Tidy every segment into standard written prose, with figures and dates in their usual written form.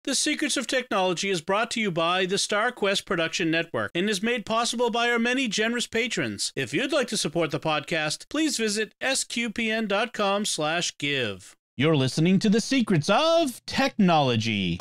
The Secrets of Technology is brought to you by the StarQuest Production Network and is made possible by our many generous patrons. If you'd like to support the podcast, please visit sqpn.com/give. You're listening to The Secrets of Technology.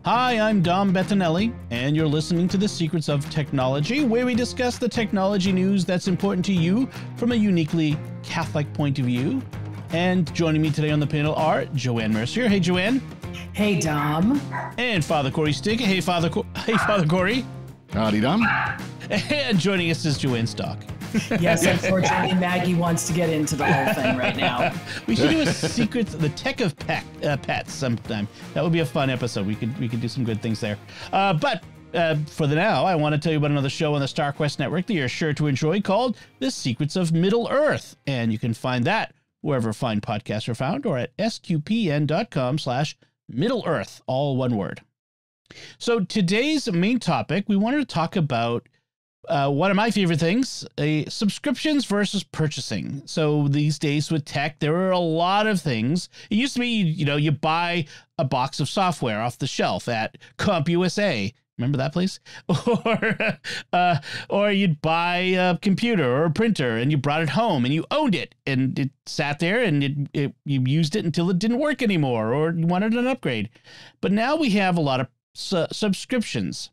Hi, I'm Dom Bettinelli, and you're listening to The Secrets of Technology, where we discuss the technology news that's important to you from a uniquely Catholic point of view. And joining me today on the panel are Joanne Mercier. Hey, Joanne. Hey, Dom. And Father Cory Sticha. Hey, Father Cory. Howdy, Dom. And joining us is Joanne Stock. Yes, unfortunately, Maggie wants to get into the whole thing right now. We should do a secrets, the tech of pets sometime. That would be a fun episode. We could do some good things there. But for the now, I want to tell you about another show on the StarQuest Network that you're sure to enjoy called The Secrets of Middle Earth. And you can find that wherever fine podcasts are found or at sqpn.com/Middle Earth, all one word. So today's main topic, we wanted to talk about one of my favorite things, subscriptions versus purchasing. So these days with tech, there are a lot of things. It used to be, you buy a box of software off the shelf at CompUSA. Remember that place? Or you'd buy a computer or a printer and you brought it home and you owned it and it sat there and you used it until it didn't work anymore or you wanted an upgrade. But now we have a lot of subscriptions.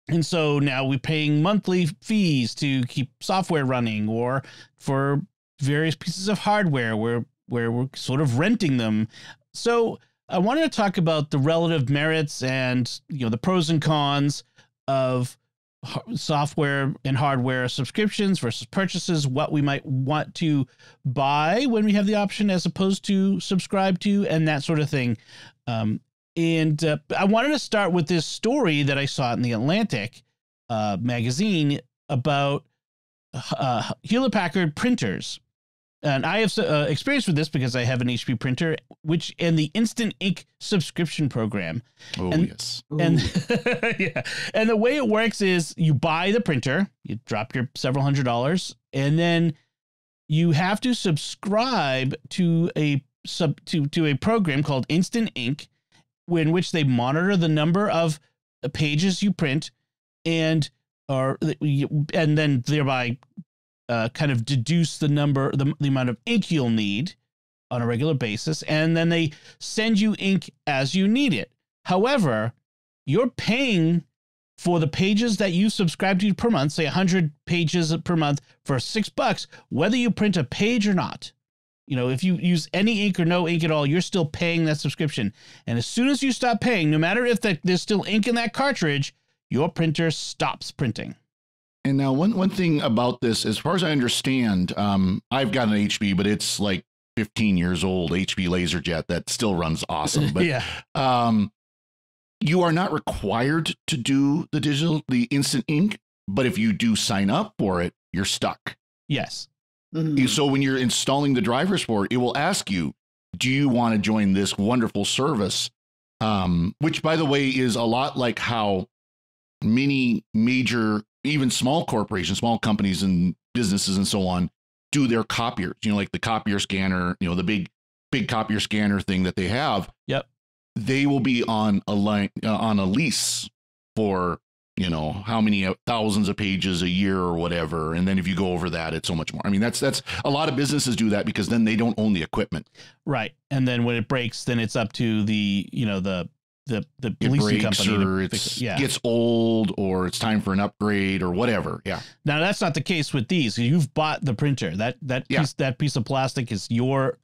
And so now we're paying monthly fees to keep software running or for various pieces of hardware where we're sort of renting them. So I wanted to talk about the relative merits and, the pros and cons of software and hardware subscriptions versus purchases, what we might want to buy when we have the option as opposed to subscribe to, and that sort of thing. And I wanted to start with this story that I saw in the Atlantic magazine about Hewlett-Packard printers. And I have experience with this because I have an HP printer, and the Instant Ink subscription program. Oh, and, yes. And yeah. And the way it works is you buy the printer, you drop your several $100s, and then you have to subscribe to a program called Instant Ink, in which they monitor the number of pages you print and then thereby kind of deduce the amount of ink you'll need on a regular basis. And then they send you ink as you need it. However, you're paying for the pages that you subscribe to per month, say 100 pages per month for $6, whether you print a page or not. If you use any ink or no ink at all, you're still paying that subscription. And as soon as you stop paying, no matter if there's still ink in that cartridge, your printer stops printing. And now one thing about this, as far as I understand, I've got an HP, but it's like 15 years old, HP LaserJet that still runs awesome. But yeah. You are not required to do the instant ink, but if you do sign up for it, you're stuck. Yes. Mm-hmm. So when you're installing the drivers for it, it will ask you, do you want to join this wonderful service? Which, by the way, is a lot like how many major, even small corporations, small companies and businesses and so on do their copiers, like the copier scanner, the big copier scanner thing that they have. Yep. They will be on a lease for how many thousands of pages a year or whatever. And then if you go over that, it's so much more. I mean, that's a lot of businesses do that because then they don't own the equipment. Right. And then when it breaks, then it's up to the leasing company. Or it gets old or it's time for an upgrade or whatever. Yeah. Now that's not the case with these. You've bought the printer. That piece of plastic is your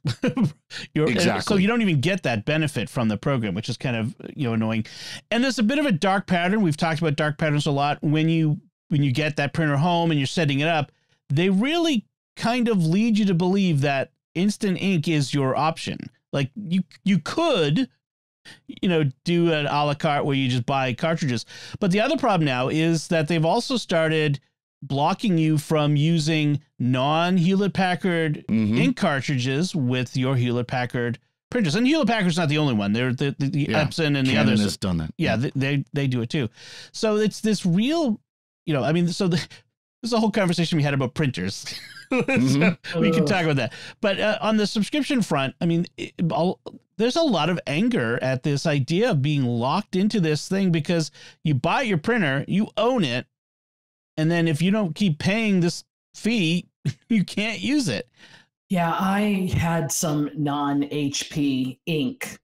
exactly. So you don't even get that benefit from the program, which is kind of annoying. And there's a bit of a dark pattern. We've talked about dark patterns a lot. When you get that printer home and you're setting it up, they really kind of lead you to believe that Instant Ink is your option. Like you could do an a la carte where you just buy cartridges. But the other problem now is that they've also started blocking you from using non-Hewlett-Packard ink cartridges with your Hewlett-Packard printers, and Hewlett Packard's not the only one. They're the Epson and the Canon others has done that. Yeah, they do it too. So it's this real, this is a whole conversation we had about printers. So we can talk about that. But on the subscription front, I mean, there's a lot of anger at this idea of being locked into this thing because you buy your printer, you own it, and then if you don't keep paying this fee, you can't use it. Yeah, I had some non-HP ink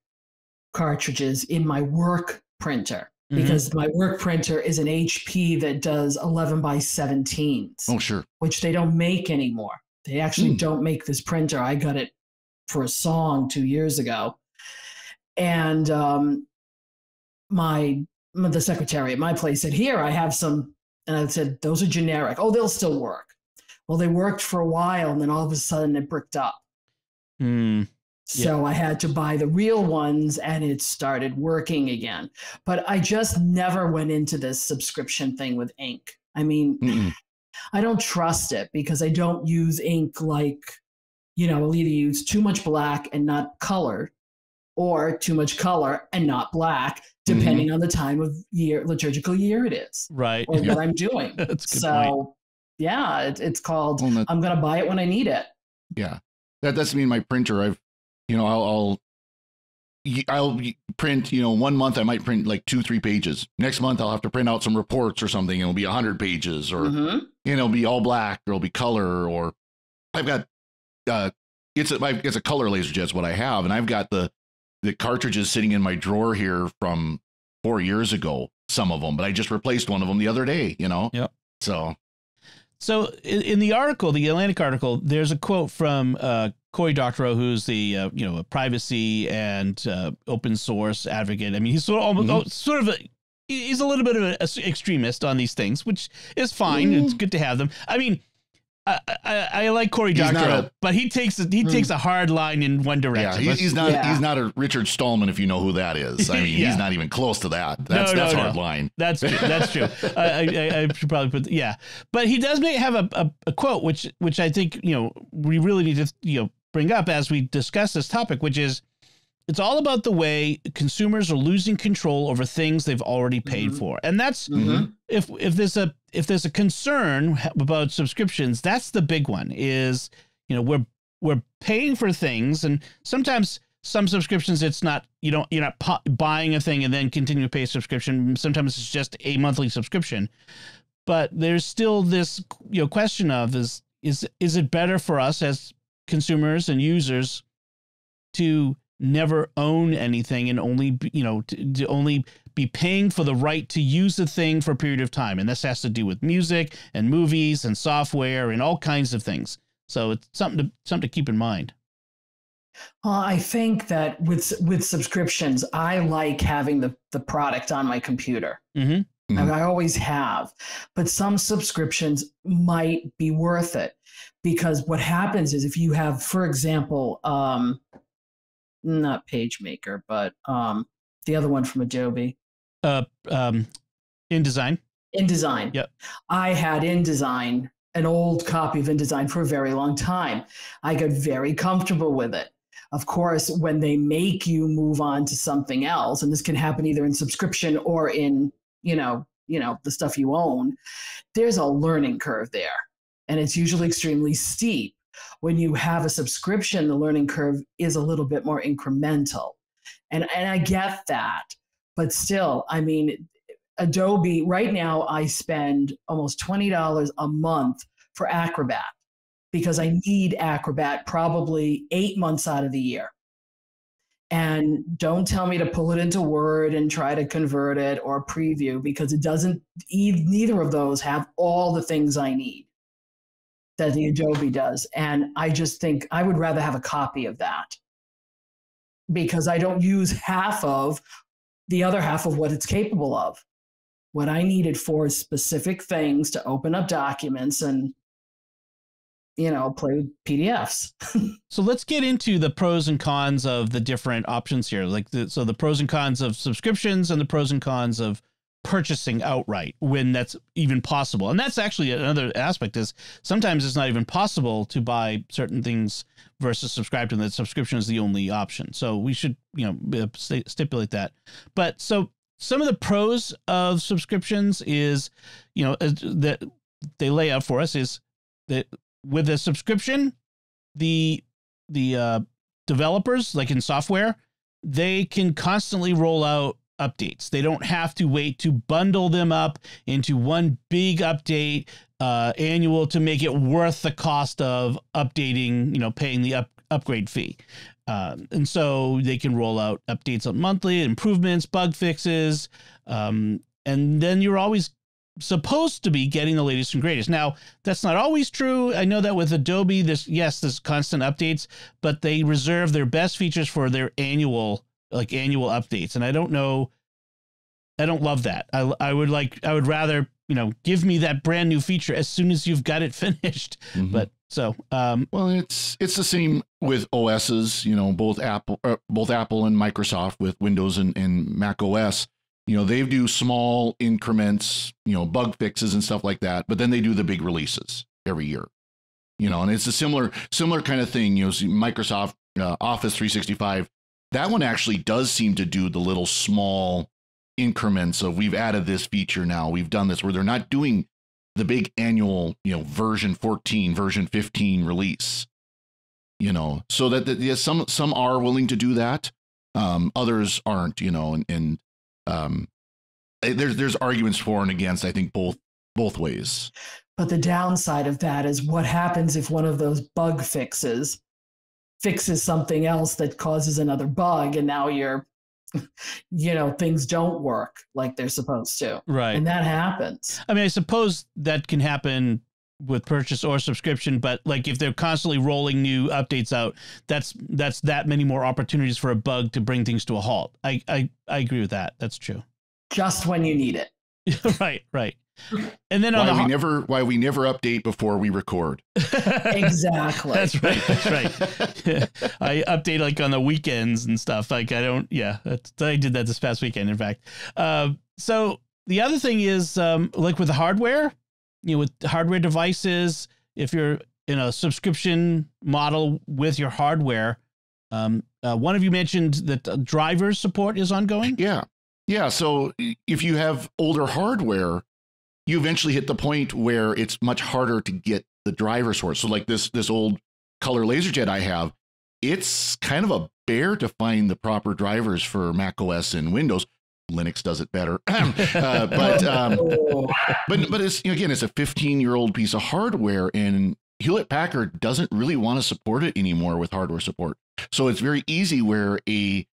cartridges in my work printer because my work printer is an HP that does 11 by 17s. Oh, sure. Which they don't make anymore. They actually don't make this printer. I got it for a song 2 years ago. And the secretary at my place said, here, I have some. And I said, those are generic. Oh, they'll still work. Well, they worked for a while, and then all of a sudden it bricked up. So I had to buy the real ones, and it started working again. But I just never went into this subscription thing with ink. I mean, I don't trust it because I don't use ink like, I'll either use too much black and not color, or too much color and not black, depending on the time of year, liturgical year it is. Right. Or what I'm doing. That's a good point. Yeah, it's called, I'm going to buy it when I need it. Yeah. That doesn't mean my printer, I'll print, 1 month I might print like 2-3 pages. Next month I'll have to print out some reports or something. It'll be 100 pages or, it'll be all black or it'll be color, or I've got, it's a color LaserJet is what I have. And I've got the cartridges sitting in my drawer here from 4 years ago, some of them, but I just replaced one of them the other day, Yep. So in the article, the Atlantic article, there's a quote from Cory Doctorow, who's the a privacy and open source advocate. I mean, he's he's a little bit of an extremist on these things, which is fine. It's good to have them. I mean, I like Cory Doctorow, but he takes a hard line in one direction. Yeah, he's not a Richard Stallman, if you know who that is. I mean, he's not even close to that. That's hard line. That's true. That's true. I should probably put but he does have a quote which I think we really need to bring up as we discuss this topic, which is, it's all about the way consumers are losing control over things they've already paid for. And that's if there's a concern about subscriptions, that's the big one is, we're paying for things, and sometimes some subscriptions, it's not, you're not buying a thing and then continue to pay a subscription. Sometimes it's just a monthly subscription, but there's still this, question of is it better for us as consumers and users to never own anything and only to only be paying for the right to use the thing for a period of time? And this has to do with music and movies and software and all kinds of things. So it's something to keep in mind. I think that with subscriptions, I like having the product on my computer. I always have, but some subscriptions might be worth it, because what happens is if you have, for example, not PageMaker, but the other one from Adobe. InDesign. InDesign. Yep. I had InDesign, an old copy of InDesign, for a very long time. I got very comfortable with it. Of course, when they make you move on to something else, and this can happen either in subscription or in, the stuff you own, there's a learning curve there. And it's usually extremely steep. When you have a subscription, the learning curve is a little bit more incremental. And I get that. But still, I mean, Adobe, right now I spend almost $20 a month for Acrobat, because I need Acrobat probably 8 months out of the year. And don't tell me to pull it into Word and try to convert it or preview, because it doesn't, neither of those have all the things I need that the Adobe does. And I just think I would rather have a copy of that, because I don't use the other half of what it's capable of. What I need it for is specific things to open up documents and, play with PDFs. So let's get into the pros and cons of the different options here. The pros and cons of subscriptions and the pros and cons of purchasing outright when that's even possible. And that's actually another aspect, is sometimes it's not even possible to buy certain things versus subscribe to them. That subscription is the only option. So we should, stipulate that. But so some of the pros of subscriptions is, that they lay out for us is that with a subscription, the developers, like in software, they can constantly roll out updates. They don't have to wait to bundle them up into one big update annual to make it worth the cost of updating, paying the upgrade fee. And so they can roll out updates on monthly, improvements, bug fixes. And then you're always supposed to be getting the latest and greatest. Now, that's not always true. I know that with Adobe, there's constant updates, but they reserve their best features for their annual updates. And I don't love that. I would rather, give me that brand new feature as soon as you've got it finished. Mm-hmm. But so, well, it's the same with OSs, both Apple and Microsoft with Windows and Mac OS. They do small increments, bug fixes and stuff like that, but then they do the big releases every year, and it's a similar kind of thing. Microsoft Office 365, that one actually does seem to do the little small increments of, we've added this feature now, we've done this, where they're not doing the big annual, version 14, version 15 release, so that some are willing to do that. Others aren't, there's arguments for and against, I think both ways. But the downside of that is, what happens if one of those bug fixes something else that causes another bug, and now you're, things don't work like they're supposed to. Right. And that happens. I mean, I suppose that can happen with purchase or subscription, but like if they're constantly rolling new updates out, that's that many more opportunities for a bug to bring things to a halt. I agree with that. That's true. Just when you need it. Right. And then why we never update before we record. Exactly. That's right. I update like on the weekends and stuff. Like I did that this past weekend, in fact. So the other thing is, like with the hardware, with hardware devices, if you're in a subscription model with your hardware, one of you mentioned that drivers support is ongoing. Yeah. So if you have older hardware, you eventually hit the point where it's much harder to get the driver source. So like this old color LaserJet I have, it's kind of a bear to find the proper drivers for Mac OS and Windows. Linux does it better. but it's, again, it's a 15-year-old piece of hardware, and Hewlett Packard doesn't really want to support it anymore with hardware support. So it's very easy where a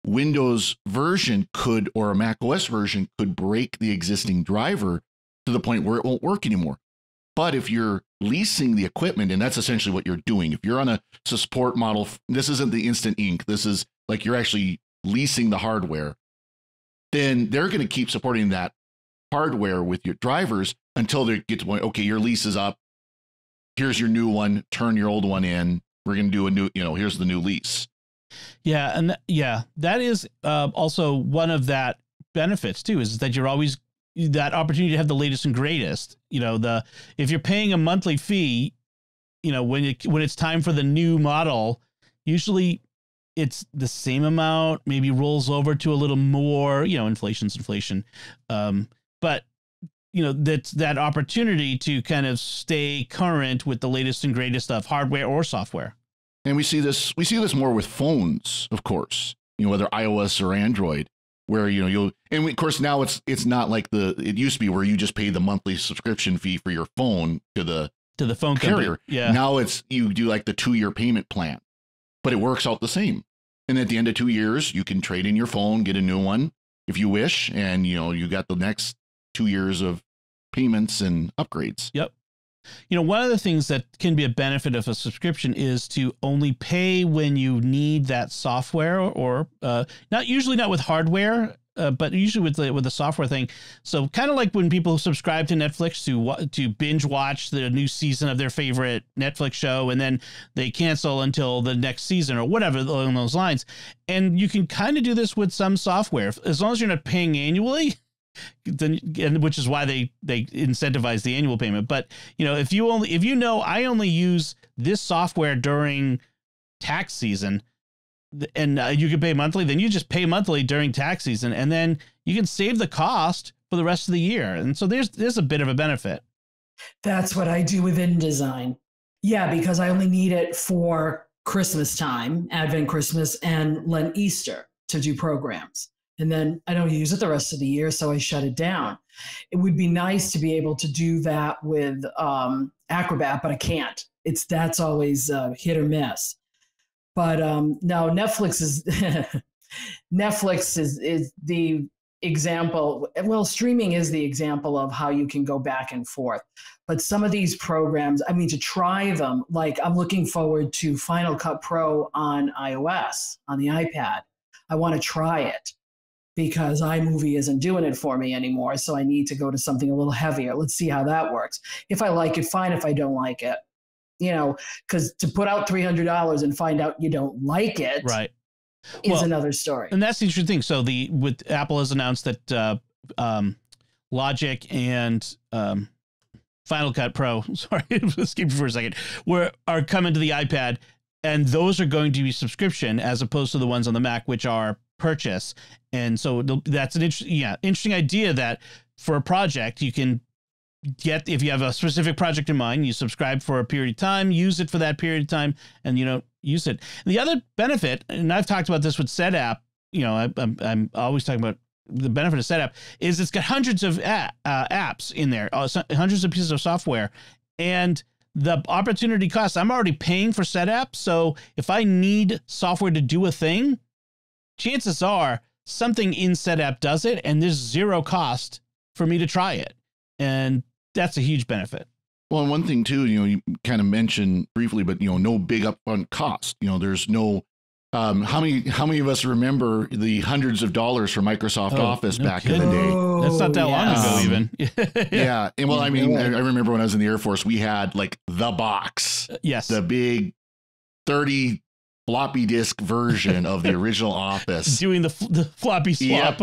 Windows version could, or a Mac OS version could, break the existing driver to the point where it won't work anymore. But if you're leasing the equipment, and that's essentially what you're doing, if you're on a support model, this isn't the instant ink, this is like you're actually leasing the hardware, then they're going to keep supporting that hardware with your drivers until they get to the point, okay, your lease is up, here's your new one, turn your old one in, we're going to do a new, here's the new lease. Yeah. And that is also one of that benefits too, is that you're always that opportunity to have the latest and greatest. If you're paying a monthly fee, when it's time for the new model, usually it's the same amount, maybe rolls over to a little more, inflation's inflation. But that's that opportunity to kind of stay current with the latest and greatest of hardware or software. And we see this more with phones, of course, whether iOS or Android, where, of course now it's not like it used to be where you just pay the monthly subscription fee for your phone to the phone carrier. Company. Yeah. Now you do like the 2-year payment plan, but it works out the same. And at the end of 2 years, you can trade in your phone, get a new one if you wish. And, you got the next 2 years of payments and upgrades. Yep. One of the things that can be a benefit of a subscription is to only pay when you need that software, or not with hardware, but usually with the software thing. So kind of like when people subscribe to Netflix to binge watch the new season of their favorite Netflix show, and then they cancel until the next season or whatever along those lines. And you can kind of do this with some software, as long as you're not paying annually. then, and which is why they incentivize the annual payment. But if I only use this software during tax season, and you can pay monthly, then you just pay monthly during tax season, and then you can save the cost for the rest of the year. And so there's a bit of a benefit. That's what I do with InDesign. Yeah, because I only need it for Christmas time, Advent, Christmas, and Lent, Easter to do programs. And then I don't use it the rest of the year, so I shut it down. It would be nice to be able to do that with Acrobat, but I can't. That's always hit or miss. But no, Netflix is Netflix is the example. Well, streaming is the example of how you can go back and forth. But some of these programs, I mean, to try them, like I'm looking forward to Final Cut Pro on iOS, on the iPad. I want to try it because iMovie isn't doing it for me anymore. So I need to go to something a little heavier. Let's see how that works. If I like it, fine. If I don't like it, because to put out $300 and find out you don't like it, right, is another story. And that's the interesting thing. So with Apple has announced that Logic and Final Cut Pro, sorry, escaped for a second, are coming to the iPad, and those are going to be subscription as opposed to the ones on the Mac, which are purchase. And so that's an interesting idea that for a project you can get, if you have a specific project in mind, you subscribe for a period of time, use it for that period of time, and you don't use it. And the other benefit, and I've talked about this with SetApp, I'm always talking about the benefit of SetApp, is it's got hundreds of apps in there, hundreds of pieces of software, and the opportunity cost, I'm already paying for SetApp. So if I need software to do a thing, chances are something in SetApp does it, and there's zero cost for me to try it. And that's a huge benefit. Well, and one thing too, you kind of mentioned briefly, but no big upfront cost. There's no. How many of us remember the hundreds of dollars for Microsoft Office back in the day? That's not that long ago, even. Yeah, and well, I mean, I remember when I was in the Air Force, we had like the box, yes, the big 30 floppy disk version of the original Office, doing the floppy swap.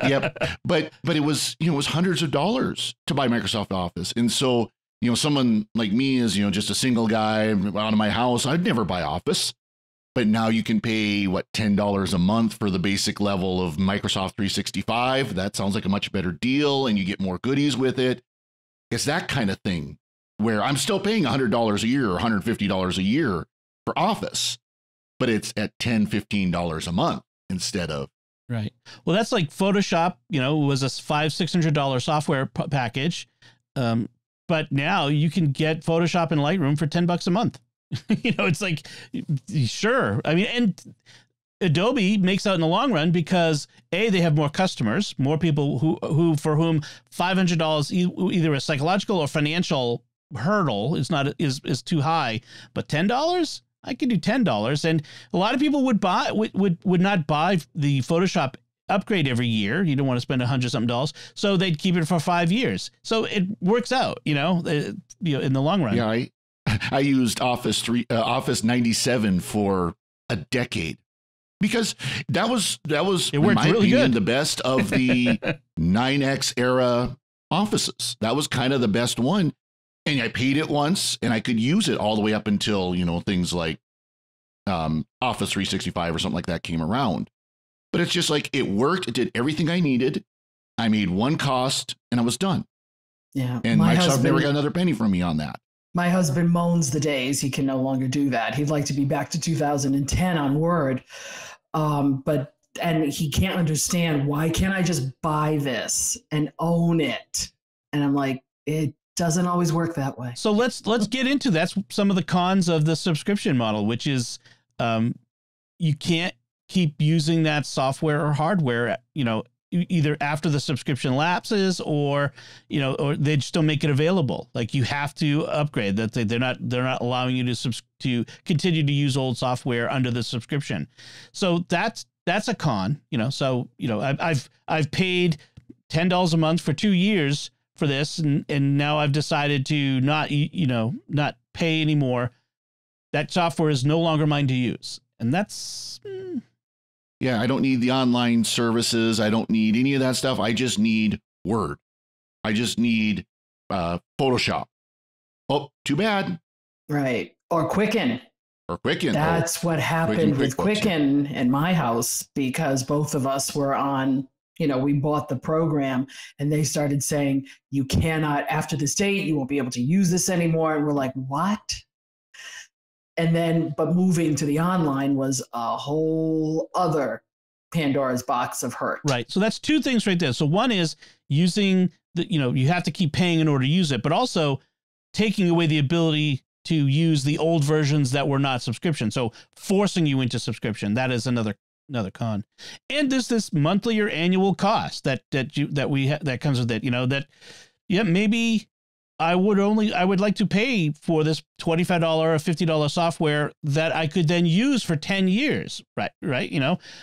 Yep. But it was it was hundreds of dollars to buy Microsoft Office, and so someone like me is just a single guy out of my house. I'd never buy Office, but now you can pay $10 a month for the basic level of Microsoft 365. That sounds like a much better deal, and you get more goodies with it. It's that kind of thing where I'm still paying $100 a year or $150 a year for Office, but it's at $10, $15 a month instead of. Right. Well, that's like Photoshop, was a $500-$600 software package. But now you can get Photoshop and Lightroom for $10 a month. It's like, sure. I mean, and Adobe makes out in the long run because they have more customers, more people who for whom $500 either a psychological or financial hurdle is too high, but $10, I could do $10. And a lot of people would not buy the Photoshop upgrade every year. You don't want to spend $100-something, so they'd keep it for 5 years. So it works out, in the long run. Yeah, I used Office 97 for a decade because that was in my opinion the best of the 9X era Offices. That was kind of the best one, and I paid it once, and I could use it all the way up until things like Office 365 or something like that came around. But it's just like it worked. It did everything I needed. I made one cost, and I was done. Yeah, and Microsoft never got another penny from me on that. My husband moans the days he can no longer do that. He'd like to be back to 2010 on Word, and he can't understand, why can't I just buy this and own it? And I'm like, it doesn't always work that way. So let's get into that's some of the cons of the subscription model, which is you can't keep using that software or hardware, either after the subscription lapses or they just don't make it available. Like you have to upgrade that. They're not allowing you to continue to use old software under the subscription. So that's a con, so, I've paid $10 a month for 2 years for this. And now I've decided to not pay anymore. That software is no longer mine to use. And that's, Yeah, I don't need the online services. I don't need any of that stuff. I just need Word. I just need Photoshop. Oh, too bad. Right. Or Quicken. Or Quicken. That's what happened with Quicken in my house, because both of us were on, we bought the program and they started saying, you cannot, after this date, you won't be able to use this anymore. And we're like, what? And then, but moving to the online was a whole other Pandora's box of hurt. Right. So that's two things right there. So one is using you have to keep paying in order to use it, but also taking away the ability to use the old versions that were not subscription. So forcing you into subscription, that is another con. And there's this monthly or annual cost that comes with it, maybe I would like to pay for this $25 or $50 software that I could then use for 10 years. Right.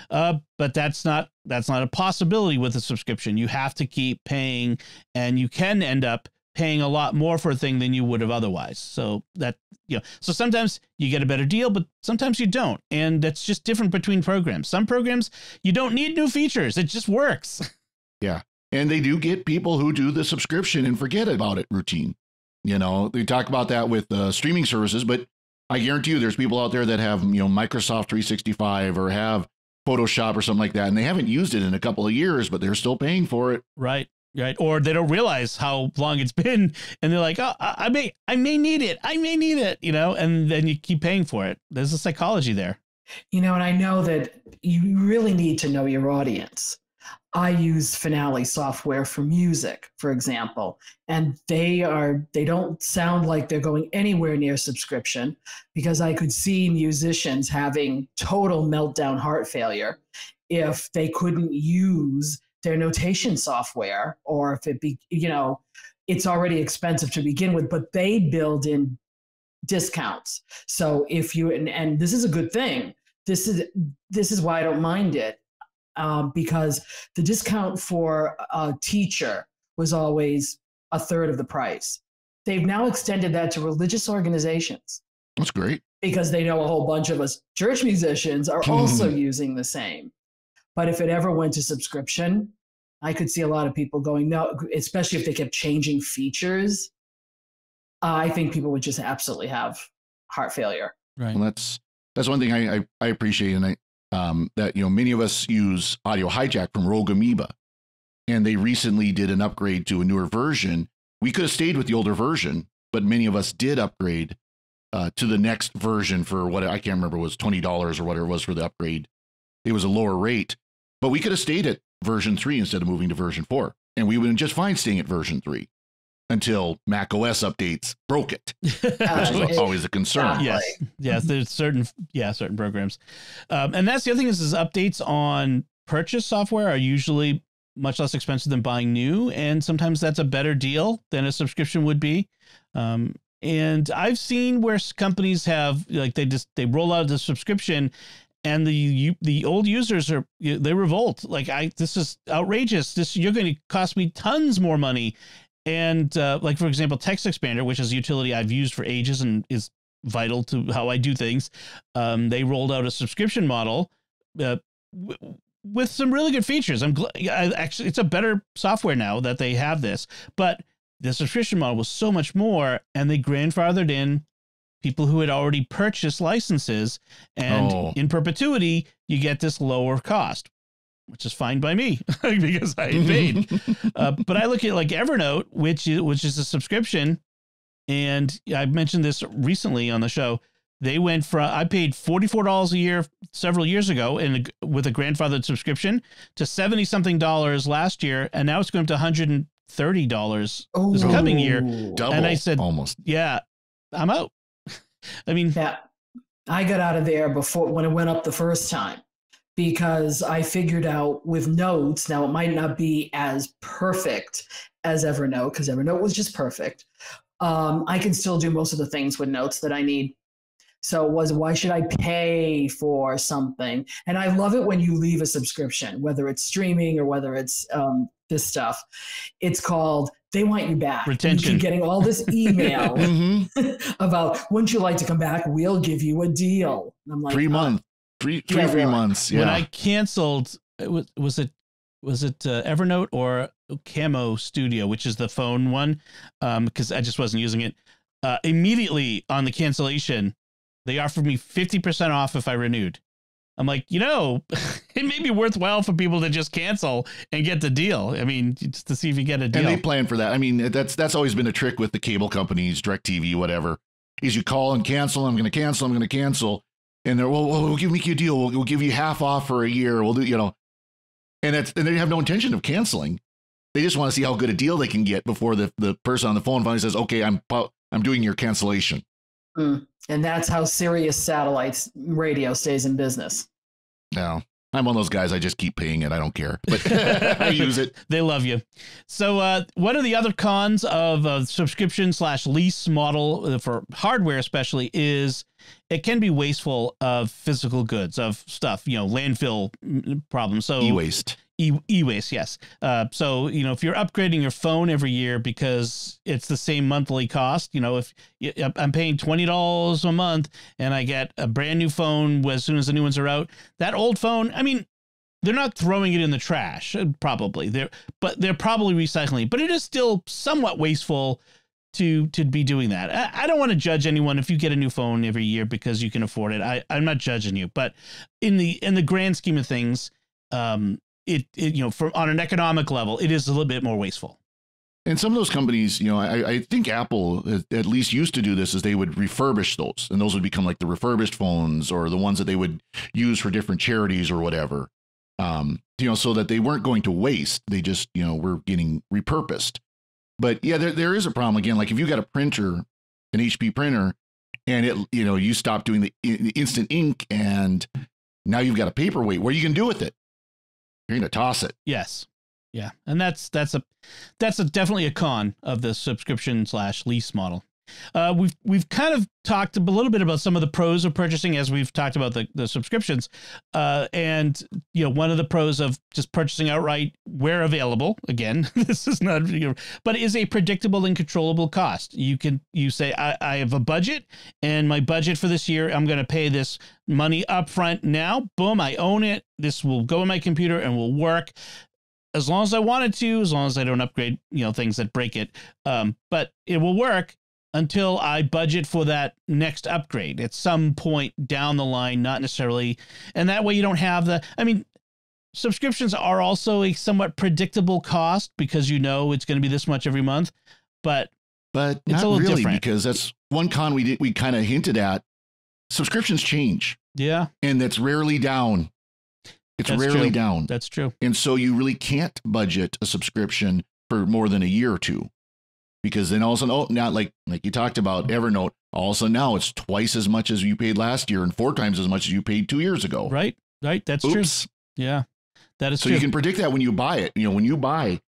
But that's not a possibility with a subscription. You have to keep paying, and you can end up paying a lot more for a thing than you would have otherwise. So so sometimes you get a better deal, but sometimes you don't. And that's just different between programs. Some programs, you don't need new features. It just works. Yeah. And they do get people who do the subscription and forget about it routine. They talk about that with streaming services, but I guarantee you there's people out there that have, Microsoft 365 or have Photoshop or something like that, and they haven't used it in a couple of years, but they're still paying for it. Right. Right. Or they don't realize how long it's been, and they're like, oh, I may need it. And then you keep paying for it. There's a psychology there. And I know that you really need to know your audience. I use Finale software for music, for example, and they don't sound like they're going anywhere near subscription, because I could see musicians having total meltdown heart failure if they couldn't use their notation software, or if it's already expensive to begin with, but they build in discounts. So if you, and this is a good thing, this is why I don't mind it. Because the discount for a teacher was always a third of the price. They've now extended that to religious organizations. That's great. Because they know a whole bunch of us church musicians are also using the same. But if it ever went to subscription, I could see a lot of people going, no, especially if they kept changing features. I think people would just absolutely have heart failure. Right. Well, that's one thing I appreciate, and that many of us use Audio Hijack from Rogue Amoeba, and they recently did an upgrade to a newer version. We could have stayed with the older version, but many of us did upgrade to the next version for what I can't remember, was $20 or whatever it was for the upgrade. It was a lower rate, but we could have stayed at version 3 instead of moving to version 4, and we would have just fine staying at version 3 until Mac OS updates broke it, which is always a concern. Yes, there's certain programs, and that's the other thing is updates on purchase software are usually much less expensive than buying new, and sometimes that's a better deal than a subscription would be. And I've seen where companies have they roll out the subscription, and the old users they revolt. This is outrageous. You're going to cost me tons more money. And for example, Text Expander, which is a utility I've used for ages and is vital to how I do things, they rolled out a subscription model with some really good features. Actually, it's a better software now that they have this, but the subscription model was so much more, and they grandfathered in people who had already purchased licenses, and in perpetuity, you get this lower cost, which is fine by me because I paid. But I look at Evernote, which is a subscription, and I mentioned this recently on the show. They went from, I paid $44 a year several years ago with a grandfathered subscription to $70-something last year, and now it's going up to $130 this coming year. Double, and I said, almost. Yeah, I'm out. I mean, yeah, I got out of there before when it went up the first time, because I figured out with Notes, now it might not be as perfect as Evernote, because Evernote was just perfect. I can still do most of the things with Notes that I need. So why should I pay for something? And I love it when you leave a subscription, whether it's streaming or whether it's this stuff. It's called, they want you back. Retention. You keep getting all this email about, wouldn't you like to come back? We'll give you a deal. And I'm like, 3 months. Free 3 months. Yeah. When I canceled, was it was it Evernote or Camo Studio, which is the phone one, because I just wasn't using it. Immediately on the cancellation, they offered me 50% off if I renewed. I'm like, it may be worthwhile for people to just cancel and get the deal. I mean, just to see if you get a deal. And they plan for that. I mean, that's always been a trick with the cable companies, DirecTV, whatever, is you call and cancel. I'm going to cancel. And they're, well, we'll make you a deal. We'll give you half off for a year. We'll do, and they have no intention of canceling. They just want to see how good a deal they can get before the person on the phone finally says, okay, I'm doing your cancellation. And that's how Sirius Satellite Radio stays in business. No, I'm one of those guys. I just keep paying it. I don't care, but I use it. They love you. So one of the other cons of a subscription/lease model for hardware, especially, is it can be wasteful of physical goods, of stuff, landfill problems. So e-waste. E-waste, yes. So, if you're upgrading your phone every year because it's the same monthly cost, if I'm paying $20 a month and I get a brand new phone as soon as the new ones are out, that old phone, I mean, they're not throwing it in the trash, probably. They're probably recycling, but it is still somewhat wasteful to be doing that. I don't want to judge anyone if you get a new phone every year because you can afford it. I'm not judging you, but in the grand scheme of things, on an economic level, it is a little bit more wasteful. And some of those companies, I think Apple at least used to do this, is they would refurbish those, and those would become like the refurbished phones or the ones that they would use for different charities or whatever, so that they weren't going to waste. They just, were getting repurposed. But yeah, there is a problem again. Like if you got a printer, an HP printer, and it, you stop doing the instant ink, and now you've got a paperweight. What are you going to do with it? You're going to toss it. Yes. Yeah. And that's definitely a con of the subscription/lease model. We've kind of talked a little bit about some of the pros of purchasing as we've talked about the subscriptions. And one of the pros of just purchasing outright where available, again, this is not, but is a predictable and controllable cost. You say, I have a budget, and my budget for this year, I'm going to pay this money up front now. Boom, I own it. This will go in my computer and will work as long as I want it to, as long as I don't upgrade, things that break it. But it will work until I budget for that next upgrade at some point down the line, not necessarily. And that way you don't have subscriptions are also a somewhat predictable cost because it's going to be this much every month, but it's not a little really different. Because that's one con we kind of hinted at. Subscriptions change. Yeah. And that's rarely down. It's rarely down. That's true. And so you really can't budget a subscription for more than a year or two. Because then all of a sudden, now like you talked about Evernote, all of a sudden now it's twice as much as you paid last year and 4 times as much as you paid 2 years ago. Right. That's Oops. true. Yeah, that is so true. You can predict that when you buy it. When you buy,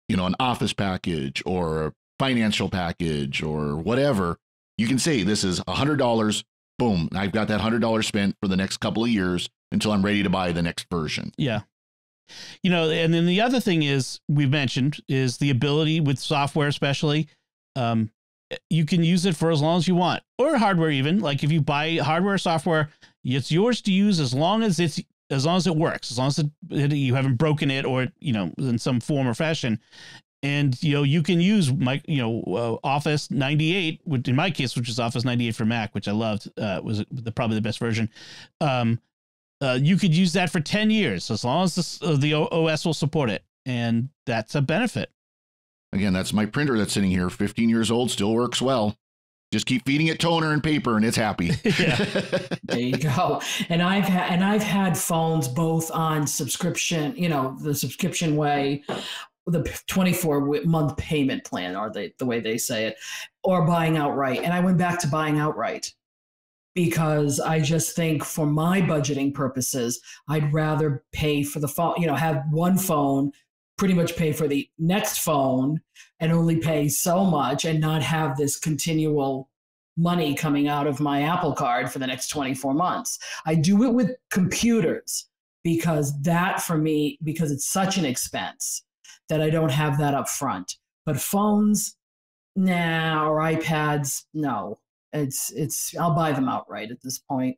an office package or a financial package or whatever, you can say this is $100. Boom. I've got that $100 spent for the next couple of years until I'm ready to buy the next version. Yeah. And then the other thing we've mentioned is the ability with software, especially, you can use it for as long as you want, or hardware even. Like if you buy hardware or software, it's yours to use as long as it works, as long as you haven't broken it or, in some form or fashion. And, you can use Office 98, which in my case, which is Office 98 for Mac, which I loved, was probably the best version. You could use that for 10 years, as long as the OS will support it. And that's a benefit. Again, that's my printer that's sitting here, 15 years old, still works well. Just keep feeding it toner and paper and it's happy. Yeah. There you go. And I've had phones both on subscription, the subscription way, the 24-month payment plan, or the way they say it, or buying outright. And I went back to buying outright because I just think for my budgeting purposes, I'd rather pay for the phone, have one phone, pretty much pay for the next phone and only pay so much and not have this continual money coming out of my Apple card for the next 24 months. I do it with computers because that for me, because it's such an expense that I don't have that up front. But phones, nah, or iPads, no. It's I'll buy them outright at this point.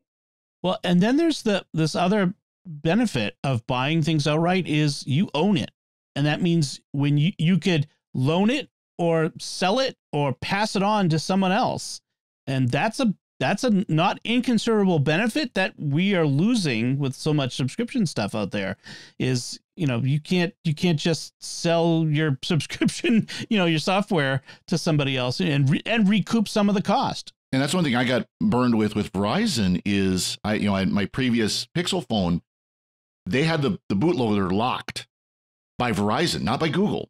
Well, and then there's this other benefit of buying things outright is you own it. And that means when you could loan it or sell it or pass it on to someone else. And that's a not inconsiderable benefit that we are losing with so much subscription stuff out there. Is, you can't just sell your subscription, your software to somebody else and recoup some of the cost. And that's one thing I got burned with Verizon is I had my previous Pixel phone, they had the bootloader locked by Verizon, not by Google.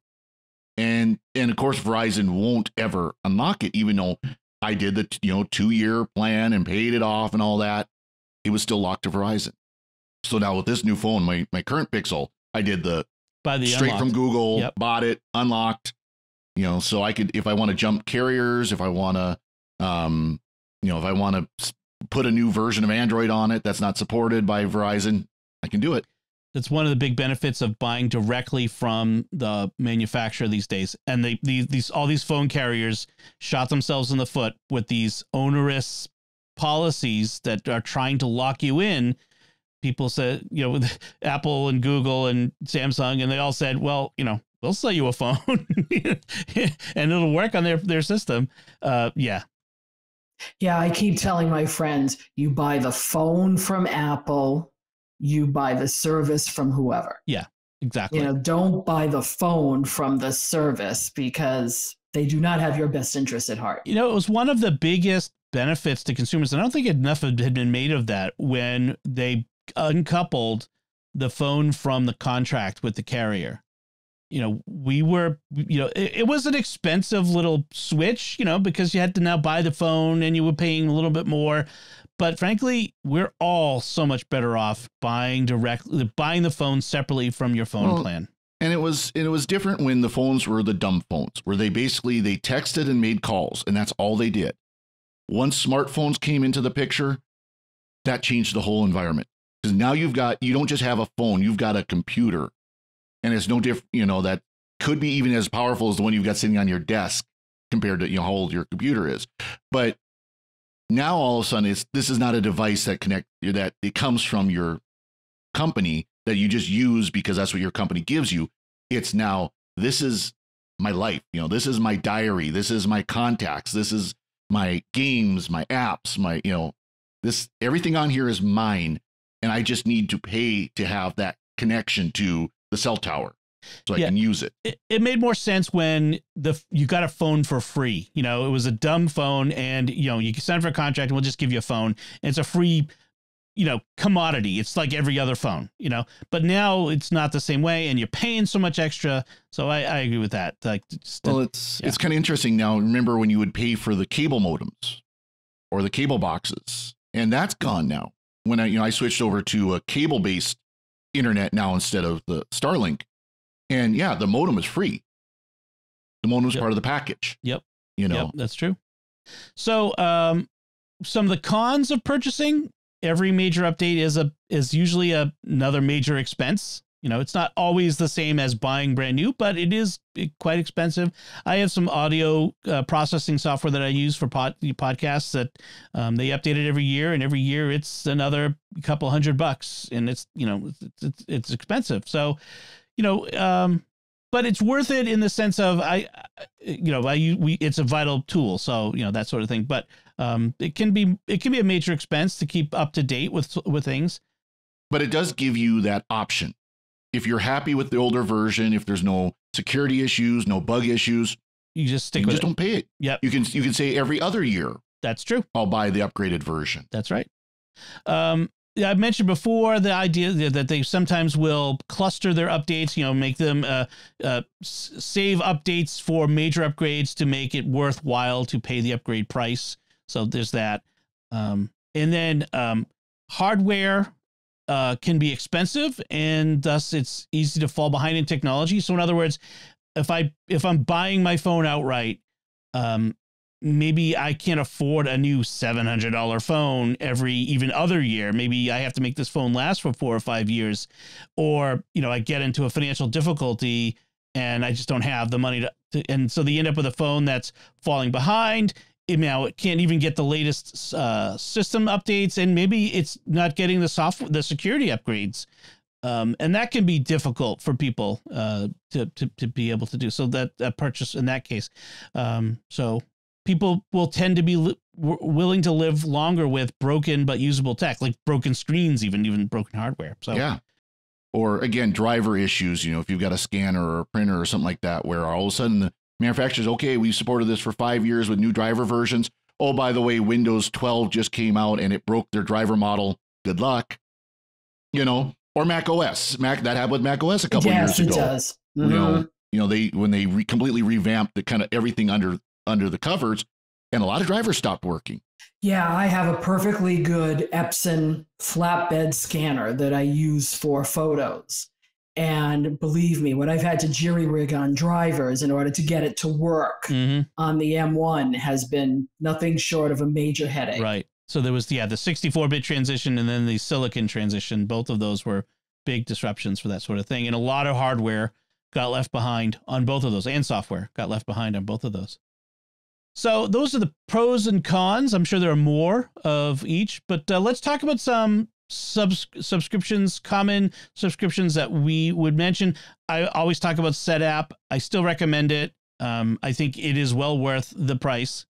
And of course, Verizon won't ever unlock it, even though I did the 2-year plan and paid it off and all that. It was still locked to Verizon. So now with this new phone, my current Pixel, I did straight unlocked from Google, bought it, unlocked, so I could, if I want to jump carriers, if I want to, if I want to put a new version of Android on it that's not supported by Verizon, I can do it. That's one of the big benefits of buying directly from the manufacturer these days. And all these phone carriers shot themselves in the foot with these onerous policies that are trying to lock you in. People said, with Apple and Google and Samsung, and they all said, well, we'll sell you a phone and it'll work on their system. Yeah. Yeah, I keep telling my friends, you buy the phone from Apple, you buy the service from whoever. Yeah, exactly. Don't buy the phone from the service because they do not have your best interest at heart. It was one of the biggest benefits to consumers. And I don't think enough had been made of that when they uncoupled the phone from the contract with the carrier. We were, it was an expensive little switch, because you had to now buy the phone and you were paying a little bit more. But frankly, we're all so much better off buying the phone separately from your phone plan. And it was different when the phones were the dumb phones, where they texted and made calls, and that's all they did. Once smartphones came into the picture, that changed the whole environment. Because now you don't just have a phone, you've got a computer. And it's no different, that could be even as powerful as the one you've got sitting on your desk compared to how old your computer is. But now all of a sudden this is not a device that it comes from your company that you just use because that's what your company gives you. It's now, this is my life. This is my diary. This is my contacts. This is my games, my apps, everything on here is mine. And I just need to pay to have that connection to the cell tower so I can use it. It made more sense when you got a phone for free. It was a dumb phone and, you can sign for a contract and we'll just give you a phone. And it's a free, commodity. It's like every other phone, but now it's not the same way and you're paying so much extra. So I agree with that. It's kind of interesting now. Remember when you would pay for the cable modems or the cable boxes, and that's gone now. When I switched over to a cable-based internet now instead of the Starlink, and the modem is free. The modem is part of the package. Yep. That's true. So some of the cons of purchasing every major update is usually another major expense. It's not always the same as buying brand new, but it is quite expensive. I have some audio processing software that I use for podcasts that they update it every year, and every year it's another couple $100, and it's expensive. So, but it's worth it in the sense of it's a vital tool. So, that sort of thing, but it can be a major expense to keep up to date with things. But it does give you that option. If you're happy with the older version, if there's no security issues, no bug issues, you just stick with it. Just don't pay it. Yep. You can say every other year. That's true. I'll buy the upgraded version. That's right. I mentioned before the idea that they sometimes will cluster their updates, make them save updates for major upgrades to make it worthwhile to pay the upgrade price. So there's that. And then hardware can be expensive, and thus it's easy to fall behind in technology. So in other words, if I'm buying my phone outright, maybe I can't afford a new $700 phone every other year. Maybe I have to make this phone last for 4 or 5 years, or, I get into a financial difficulty and I just don't have the money and so they end up with a phone that's falling behind. now it can't even get the latest system updates, and maybe it's not getting the security upgrades. And that can be difficult for people to be able to do. So that purchase in that case. So people will tend to be willing to live longer with broken but usable tech, like broken screens, even broken hardware. So yeah. Or again, driver issues, you know, if you've got a scanner or a printer or something like that, where all of a sudden the manufacturer's, okay, we supported this for 5 years with new driver versions. Oh, by the way, Windows 12 just came out and it broke their driver model. Good luck. You know, or Mac OS. That happened with Mac OS a couple years ago. Yes, it does. You know, when they completely revamped the kind of everything under the covers, and a lot of drivers stopped working. Yeah, I have a perfectly good Epson flatbed scanner that I use for photos. And believe me, when I've had to jerry-rig on drivers in order to get it to work on the M1 has been nothing short of a major headache. Right. So there was, the 64-bit transition and then the silicon transition. Both of those were big disruptions for that sort of thing. And a lot of hardware got left behind on both of those, and software got left behind on both of those. So those are the pros and cons. I'm sure there are more of each, but let's talk about some subscriptions, common subscriptions that we would mention. I always talk about SetApp. I still recommend it. I think it is well worth the price.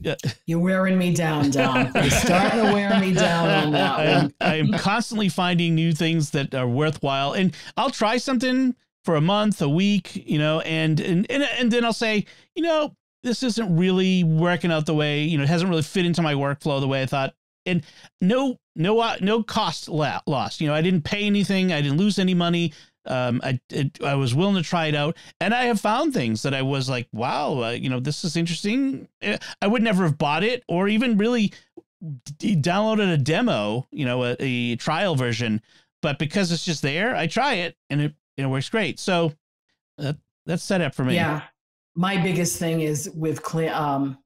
Yeah. You're wearing me down, Dom. You're starting to wear me down on that one. I'm constantly finding new things that are worthwhile, and I'll try something for a month, a week, you know, and then I'll say, you know, this isn't really working out the way, you know, it hasn't really fit into my workflow the way I thought. And no cost lost. You know, I didn't pay anything. I didn't lose any money. I was willing to try it out, and I have found things that I was like, wow, you know, this is interesting. I would never have bought it or even really downloaded a demo, you know, a trial version, but because it's just there, I try it and it works great. So that's set up for me. Yeah. My biggest thing is with Clean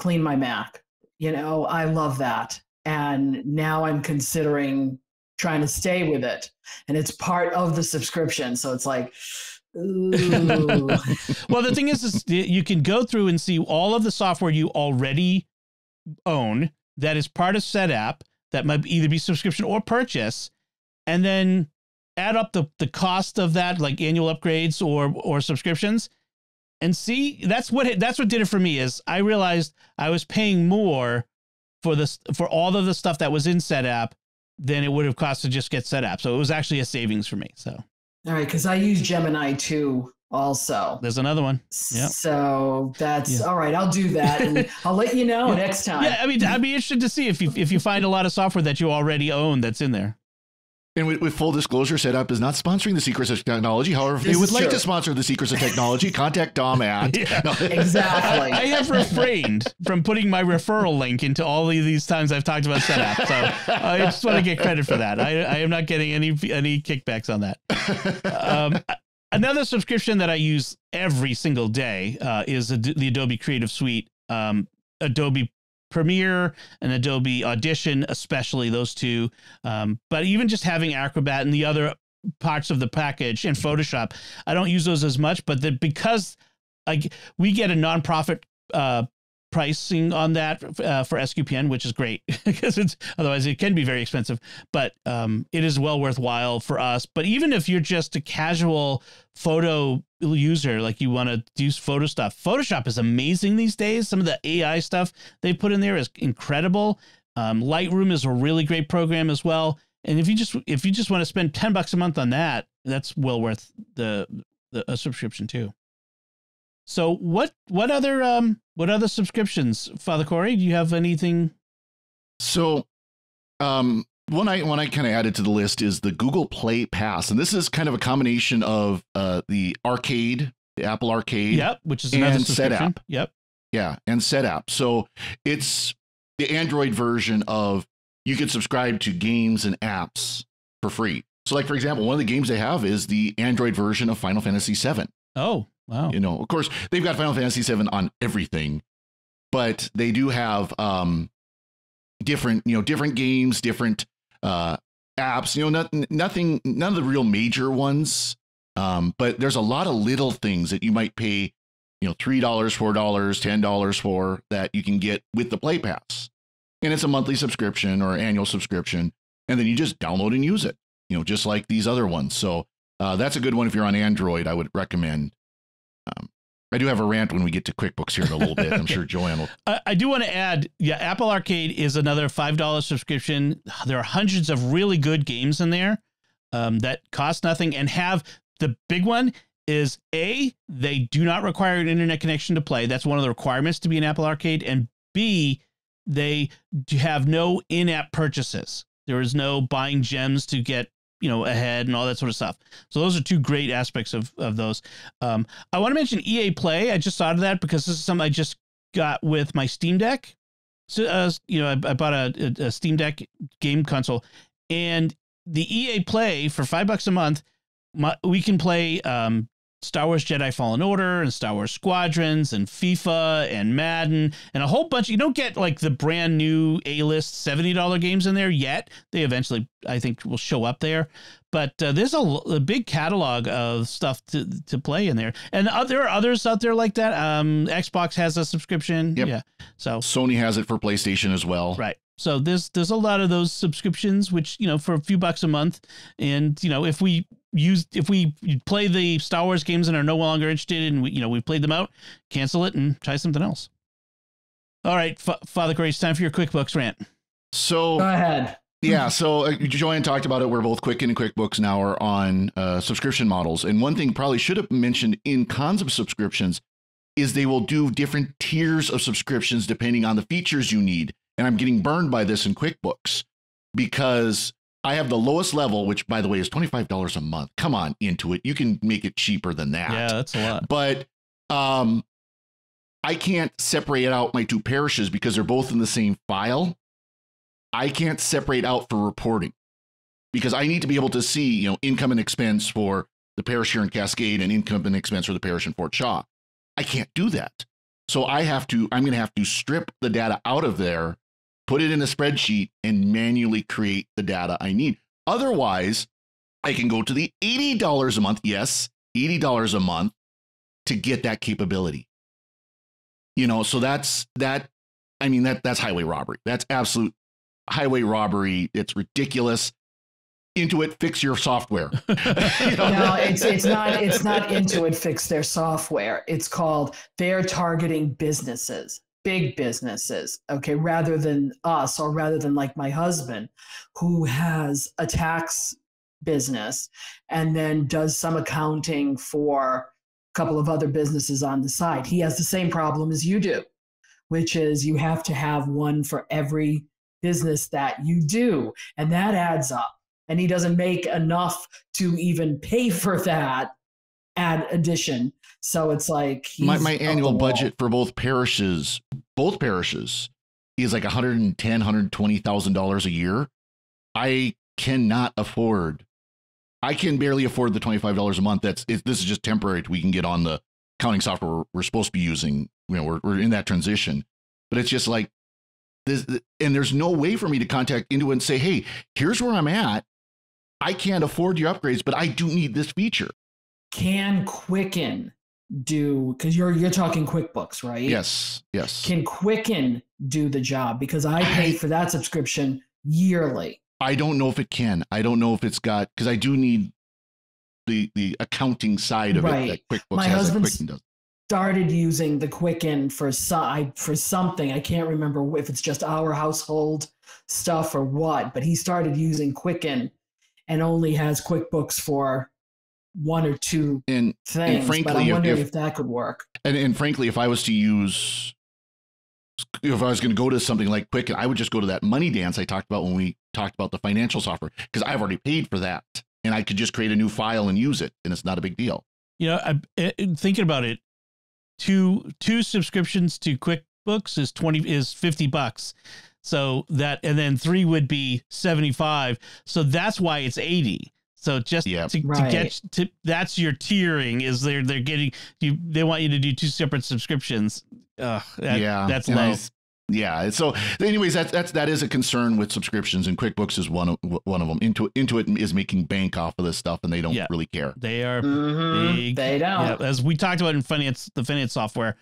My Mac. You know, I love that. And now I'm considering trying to stay with it. And it's part of the subscription. So it's like, ooh. Well, the thing is you can go through and see all of the software you already own that is part of SetApp that might either be subscription or purchase, and then add up the cost of that, like annual upgrades or subscriptions. And see, that's what did it for me. Is I realized I was paying more for all of the stuff that was in SetApp than it would have cost to just get SetApp. So it was actually a savings for me. So, all right, because I use Gemini 2 also. There's another one. Yep. So that's all right. I'll do that, and I'll let you know next time. Yeah, I mean, I'd be interested to see if you find a lot of software that you already own that's in there. And with full disclosure, SetApp is not sponsoring the Secrets of Technology. However, if they would like to sponsor the Secrets of Technology, contact Dom at. Exactly. I have refrained from putting my referral link into all of these times I've talked about SetApp. So I just want to get credit for that. I am not getting any kickbacks on that. Another subscription that I use every single day is the Adobe Creative Suite, Adobe Premiere and Adobe Audition, especially those two. But even just having Acrobat and the other parts of the package and Photoshop, I don't use those as much, but because we get a nonprofit pricing on that for SQPN, which is great because otherwise it can be very expensive, but it is well worthwhile for us. But even if you're just a casual photo user, like you want to do photo stuff, Photoshop is amazing these days. Some of the AI stuff they put in there is incredible. Lightroom is a really great program as well. And if you just want to spend $10 a month on that, that's well worth a subscription too. So what other subscriptions, Father Cory? Do you have anything? So, one I kind of added to the list is the Google Play Pass, and this is kind of a combination of the Arcade, the Apple Arcade, which is another subscription. SetApp. Yeah, and SetApp. So it's the Android version of, you can subscribe to games and apps for free. So, like for example, one of the games they have is the Android version of Final Fantasy VII. Oh. Wow. You know, of course, they've got Final Fantasy VII on everything, but they do have different games, different apps, you know, none of the real major ones. But there's a lot of little things that you might pay $3, $4, $10 for that you can get with the Play Pass. And it's a monthly subscription or annual subscription. And then you just download and use it, just like these other ones. So that's a good one. If you're on Android, I would recommend. I do have a rant when we get to QuickBooks here in a little bit. I'm sure Joanne will. I do want to add, Apple Arcade is another $5 subscription. There are hundreds of really good games in there that cost nothing and have the big one is A, they do not require an internet connection to play. That's one of the requirements to be an Apple Arcade. And B, they have no in-app purchases. There is no buying gems to get ahead and all that sort of stuff. So those are two great aspects of those. I want to mention EA Play. I just thought of that because this is something I just got with my Steam Deck. So, I bought a Steam Deck game console, and the EA Play for $5 a month, we can play Star Wars Jedi Fallen Order and Star Wars Squadrons and FIFA and Madden and a whole bunch. You don't get like the brand new A-list $70 games in there yet. They eventually, I think, will show up there. But there's a big catalog of stuff to play in there. And there are others out there like that. Xbox has a subscription. Yep. Yeah. So Sony has it for PlayStation as well. Right. So there's a lot of those subscriptions, which, for a few bucks a month. And, if we play the Star Wars games and are no longer interested and we've played them out, cancel it and try something else. All right, Father Cory, it's time for your QuickBooks rant. So go ahead. Yeah. So Joanne talked about it. Where both Quicken and QuickBooks now are on subscription models. And one thing probably should have mentioned in cons of subscriptions is they will do different tiers of subscriptions depending on the features you need. And I'm getting burned by this in QuickBooks because I have the lowest level, which, by the way, is $25 a month. Come on, Intuit. You can make it cheaper than that. Yeah, that's a lot. But I can't separate out my two parishes because they're both in the same file. I can't separate out for reporting because I need to be able to see, income and expense for the parish here in Cascade and income and expense for the parish in Fort Shaw. I can't do that. So I'm going to have to strip the data out of there, put it in a spreadsheet, and manually create the data I need. Otherwise, I can go to the $80 a month. Yes, $80 a month to get that capability. So that's that. I mean, that's highway robbery. That's absolute highway robbery. It's ridiculous. Intuit, fix your software. No, it's not Intuit fix their software. It's called they're targeting businesses. Big businesses, okay, rather than us, or rather than like my husband, who has a tax business and then does some accounting for a couple of other businesses on the side. He has the same problem as you do, which is you have to have one for every business that you do, and that adds up. And he doesn't make enough to even pay for that addition. So it's like my annual budget for both parishes is like $110,000, $120,000 a year. I can barely afford the $25 a month. This is just temporary. We can get on the accounting software we're supposed to be using. We're in that transition, but it's just like this, and there's no way for me to contact Intuit and say, hey, here's where I'm at. I can't afford your upgrades, but I do need this feature. Can Quicken do, because you're talking QuickBooks, right? Yes. Can Quicken do the job? Because I pay for that subscription yearly. I don't know if it can. I don't know if it's got, because I do need the accounting side of it that QuickBooks My has. husband that Quicken does. Started using the Quicken for something. I can't remember if it's just our household stuff or what, but he started using Quicken and only has QuickBooks for one or two things. And frankly, but I'm wondering if that could work. And frankly, if I was going to go to something like Quicken, I would just go to that Money Dance I talked about when we talked about the financial software, because I've already paid for that and I could just create a new file and use it. And it's not a big deal. Thinking about it, two subscriptions to QuickBooks is $50. So that, and then 3 would be 75. So that's why it's 80. So just to get to, that's your tiering, is they're getting you. They want you to do 2 separate subscriptions. That's low. Yeah. So anyways, that is a concern with subscriptions, and QuickBooks is one of them. Intuit is making bank off of this stuff, and they don't really care. They are big. They don't. Yeah, as we talked about in the finance software,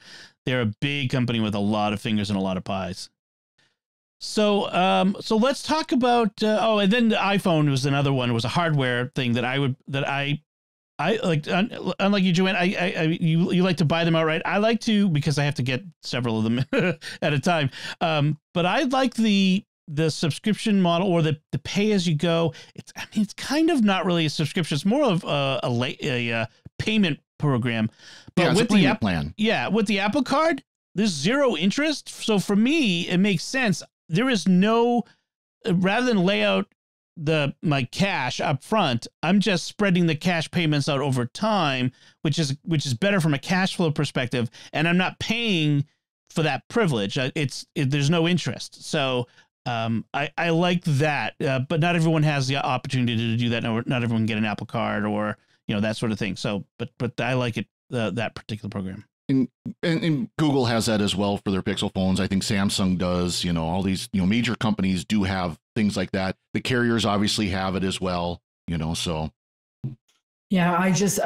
they're a big company with a lot of fingers and a lot of pies. So let's talk about and then the iPhone was another one. It was a hardware thing that I like. Unlike you, Joanne, you like to buy them outright. I like to, because I have to get several of them at a time. But I like the subscription model, or the pay as you go. It's kind of not really a subscription. It's more of a payment program. But with the plan, with the Apple Card, there's zero interest. So for me, it makes sense. There is no, rather than lay out my cash up front, I'm just spreading the cash payments out over time, which is better from a cash flow perspective, and I'm not paying for that privilege. There's no interest. So I like that, but not everyone has the opportunity to do that. Not everyone can get an Apple Card or that sort of thing. So but I like it, that particular program. And Google has that as well for their Pixel phones. I think Samsung does. All these major companies do have things like that. The carriers obviously have it as well. So. Yeah, I just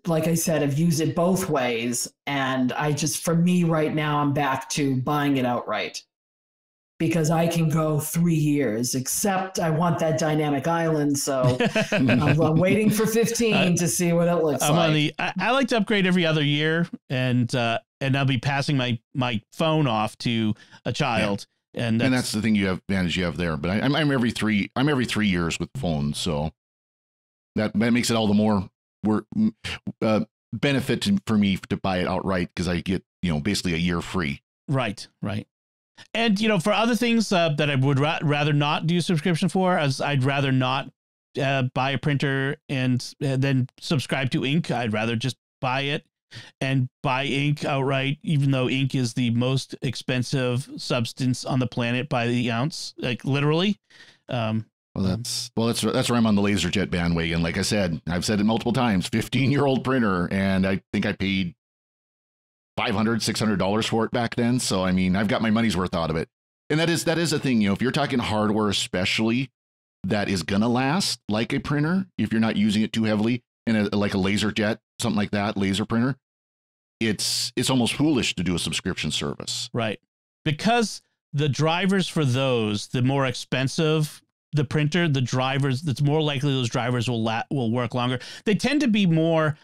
like I said, I've used it both ways, and for me right now, I'm back to buying it outright, because I can go 3 years, except I want that dynamic island. So I'm waiting for 15 to see what it looks like. I like to upgrade every other year, and I'll be passing my phone off to a child. Yeah. And that's the thing advantage you have there. But I'm every 3 years with phones. So that makes it all the more benefit for me to buy it outright, because I get, basically a year free. Right. And, for other things that I would rather not do subscription for, as I'd rather not buy a printer and then subscribe to ink. I'd rather just buy it and buy ink outright, even though ink is the most expensive substance on the planet by the ounce, like literally. That's where I'm on the LaserJet bandwagon. Like I said, I've said it multiple times, 15-year-old printer. And I think I paid $500-$600 for it back then. So, I've got my money's worth out of it. And that is a thing, if you're talking hardware, especially, that is going to last like a printer, if you're not using it too heavily, and like a LaserJet, something like that, laser printer, it's almost foolish to do a subscription service. Right. Because the drivers for those, the more expensive the printer, the drivers, it's more likely those drivers will work longer. They tend to be more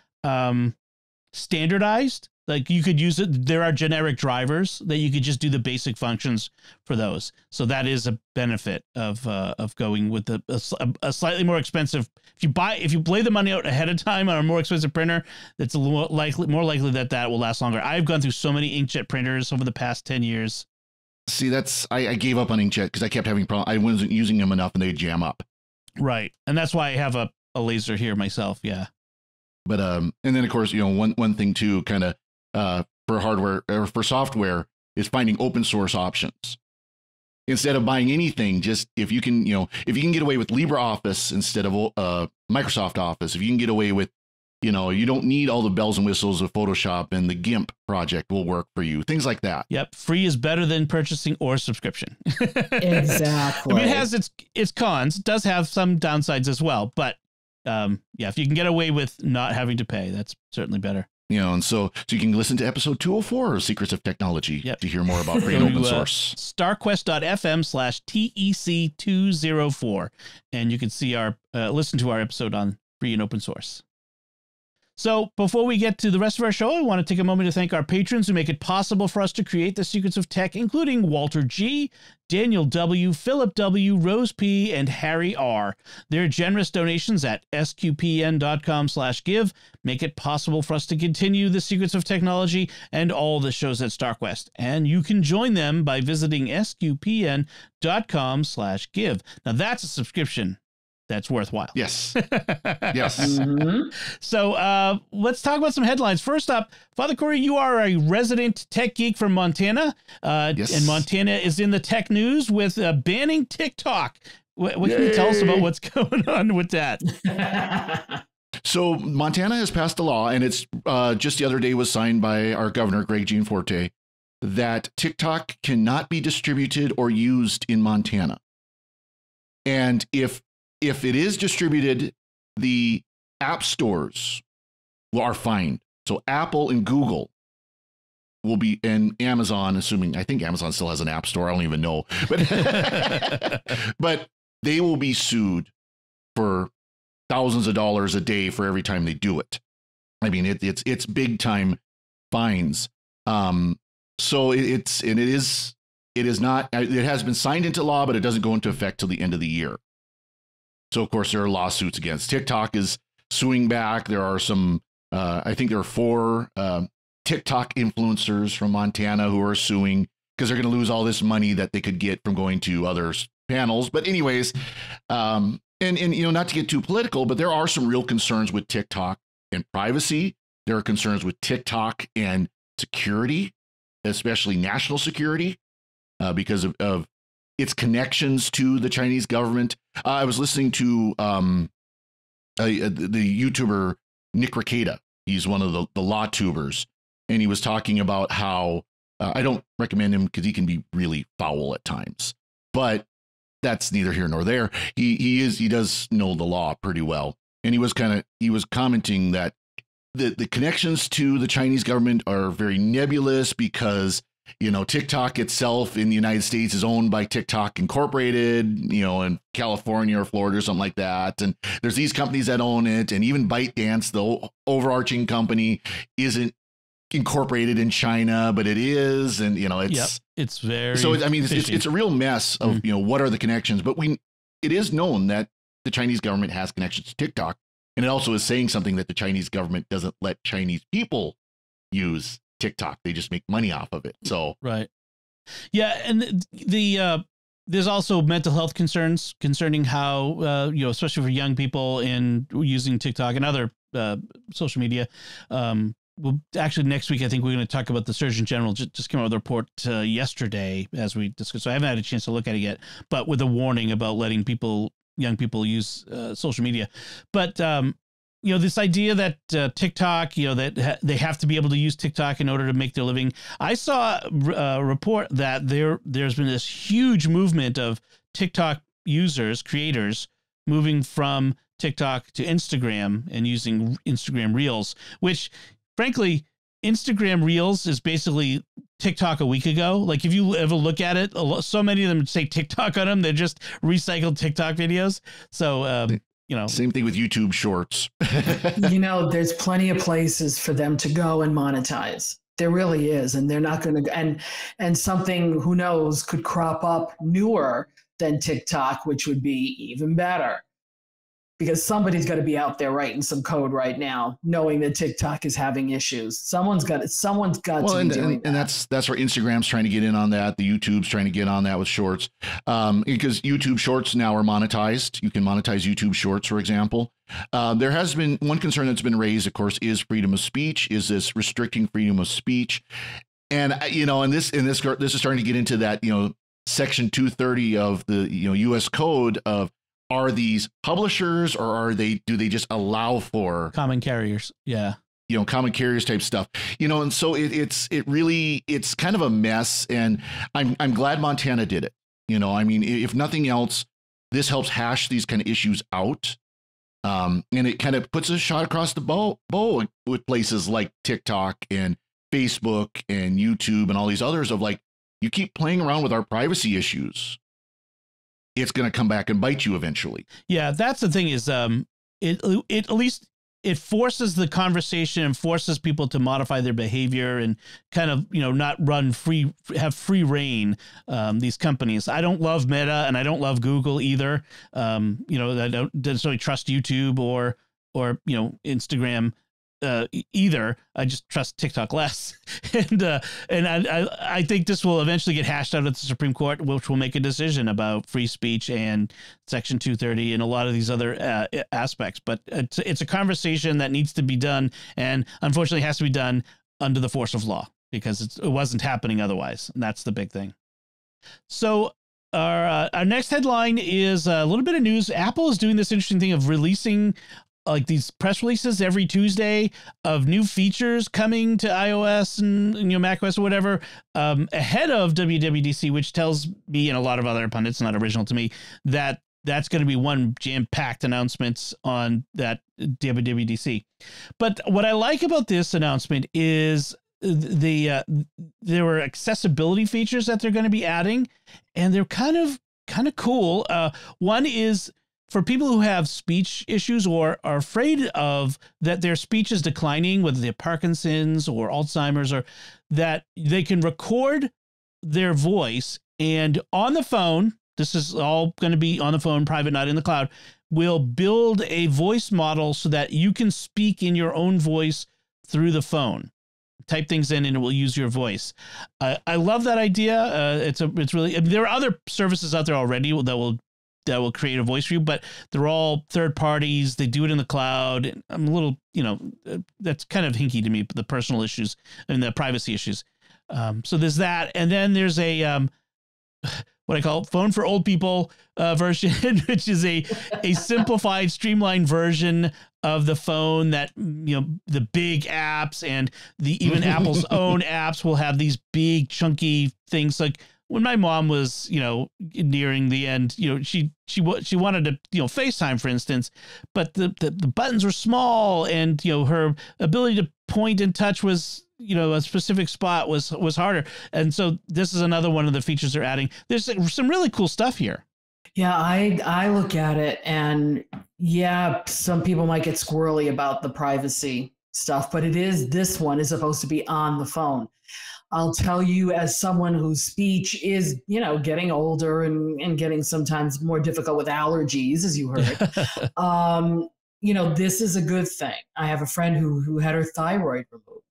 standardized. Like you could use it. There are generic drivers that you could just do the basic functions for those. So that is a benefit of going with a slightly more expensive. If you lay the money out ahead of time on a more expensive printer, it's a little more likely that will last longer. I've gone through so many inkjet printers over the past 10 years. See, I gave up on inkjet because I kept having problems. I wasn't using them enough, and they'd jam up. Right, and that's why I have a laser here myself. Yeah. But and then of course one thing too, kind of. For hardware or for software, is finding open source options instead of buying anything. Just if you can get away with LibreOffice instead of Microsoft Office, if you can get away with, you don't need all the bells and whistles of Photoshop, and the GIMP project will work for you. Things like that. Yep. Free is better than purchasing or subscription. Exactly. It has its cons. It does have some downsides as well. But if you can get away with not having to pay, that's certainly better. And so you can listen to episode 204 of Secrets of Technology to hear more about free and open source. starquest.fm/TEC204. And you can see listen to our episode on free and open source. So before we get to the rest of our show, I want to take a moment to thank our patrons who make it possible for us to create the Secrets of Tech, including Walter G., Daniel W., Philip W., Rose P., and Harry R. Their generous donations at sqpn.com/give make it possible for us to continue the Secrets of Technology and all the shows at StarQuest. And you can join them by visiting sqpn.com/give. Now that's a subscription that's worthwhile. Yes. Yes. Mm-hmm. So let's talk about some headlines. First up, Father Cory, you are a resident tech geek from Montana. Yes. And Montana is in the tech news with banning TikTok. What can you tell us about what's going on with that? So Montana has passed a law, and it's just the other day was signed by our governor, Greg Gianforte, that TikTok cannot be distributed or used in Montana. And if it is distributed, the app stores are fined. So Apple and Google will be, and Amazon, I think Amazon still has an app store. I don't even know, but they will be sued for thousands of dollars a day for every time they do it. I mean, it's big time fines. So it has been signed into law, but it doesn't go into effect till the end of the year. So of course there are lawsuits against TikTok is suing back. There are some, I think there are 4 TikTok influencers from Montana who are suing because they're going to lose all this money that they could get from going to other panels. But anyways, and not to get too political, but there are some real concerns with TikTok and privacy. There are concerns with TikTok and security, especially national security, because of its connections to the Chinese government. I was listening to the YouTuber Nick Rekieta. He's one of the law tubers. And he was talking about how I don't recommend him because he can be really foul at times, but that's neither here nor there. He does know the law pretty well. And he was commenting that the connections to the Chinese government are very nebulous because, TikTok itself in the United States is owned by TikTok Incorporated, in California or Florida or something like that. And there's these companies that own it. And even ByteDance, the overarching company, isn't incorporated in China, but it is. And, it's very, so it's a real mess of, what are the connections, but it is known that the Chinese government has connections to TikTok. And it also is saying something that the Chinese government doesn't let Chinese people use TikTok. They just make money off of it. So, right. Yeah. And there's also mental health concerns concerning how, especially for young people in using TikTok and other social media. Well, actually, next week, I think we're going to talk about the Surgeon General just came out with a report yesterday, as we discussed. So I haven't had a chance to look at it yet, but with a warning about letting young people use social media. But, this idea that TikTok, that they have to be able to use TikTok in order to make their living. I saw a report that there's been this huge movement of TikTok creators moving from TikTok to Instagram and using Instagram Reels, which frankly, Instagram Reels is basically TikTok a week ago. Like if you ever look at it, so many of them say TikTok on them. They're just recycled TikTok videos. So, same thing with YouTube Shorts. There's plenty of places for them to go and monetize. There really is. And they're not going to, and something, who knows, could crop up newer than TikTok, which would be even better. Because somebody's got to be out there writing some code right now, knowing that TikTok is having issues. Someone's got to be doing that. And that's where Instagram's trying to get in on that. The YouTube's trying to get on that with Shorts, because YouTube Shorts now are monetized. You can monetize YouTube Shorts, for example. There has been one concern that's been raised, of course, is freedom of speech. Is this restricting freedom of speech? And and this is starting to get into that Section 230 of the U.S. Code of. Are these publishers or do they just allow for common carriers? Yeah. Common carriers type stuff, and so it's kind of a mess. And I'm glad Montana did it. If nothing else, this helps hash these kind of issues out. And it kind of puts a shot across the bow with places like TikTok and Facebook and YouTube and all these others of like, you keep playing around with our privacy issues, it's going to come back and bite you eventually. Yeah, that's the thing is, it at least it forces the conversation and forces people to modify their behavior and kind of, not have free reign. These companies. I don't love Meta and I don't love Google either. I don't necessarily trust YouTube or Instagram either. I just trust TikTok less. And I think this will eventually get hashed out at the Supreme Court, which will make a decision about free speech and Section 230 and a lot of these other aspects. But it's a conversation that needs to be done, and unfortunately has to be done under the force of law because it wasn't happening otherwise. And that's the big thing. So our next headline is a little bit of news. Apple is doing this interesting thing of releasing like these press releases every Tuesday of new features coming to iOS and macOS or whatever, ahead of WWDC, which tells me and a lot of other pundits, not original to me, that that's going to be one jam-packed announcements on that WWDC. But what I like about this announcement is there were accessibility features that they're going to be adding, and they're kind of cool. One is for people who have speech issues or are afraid of that their speech is declining, whether they're Parkinson's or Alzheimer's, or that they can record their voice and on the phone. This is all going to be on the phone, private, not in the cloud. We'll build a voice model so that you can speak in your own voice through the phone. Type things in and it will use your voice. I love that idea. It's really, there are other services out there already that will create a voice for you, but they're all third parties. They do it in the cloud. I'm a little, that's kind of hinky to me, the personal issues and the privacy issues. So there's that. And then there's a, what I call phone for old people version, which is a simplified, streamlined version of the phone that, the big apps and even Apple's own apps will have these big chunky things. Like when my mom was, nearing the end, she wanted to, FaceTime, for instance, but the buttons were small and, her ability to point and touch was, a specific spot was harder. And so this is another one of the features they're adding. There's some really cool stuff here. Yeah, I look at it and some people might get squirrely about the privacy stuff, but this one is supposed to be on the phone. I'll tell you, as someone whose speech is, getting older and getting sometimes more difficult with allergies, as you heard, this is a good thing. I have a friend who had her thyroid removed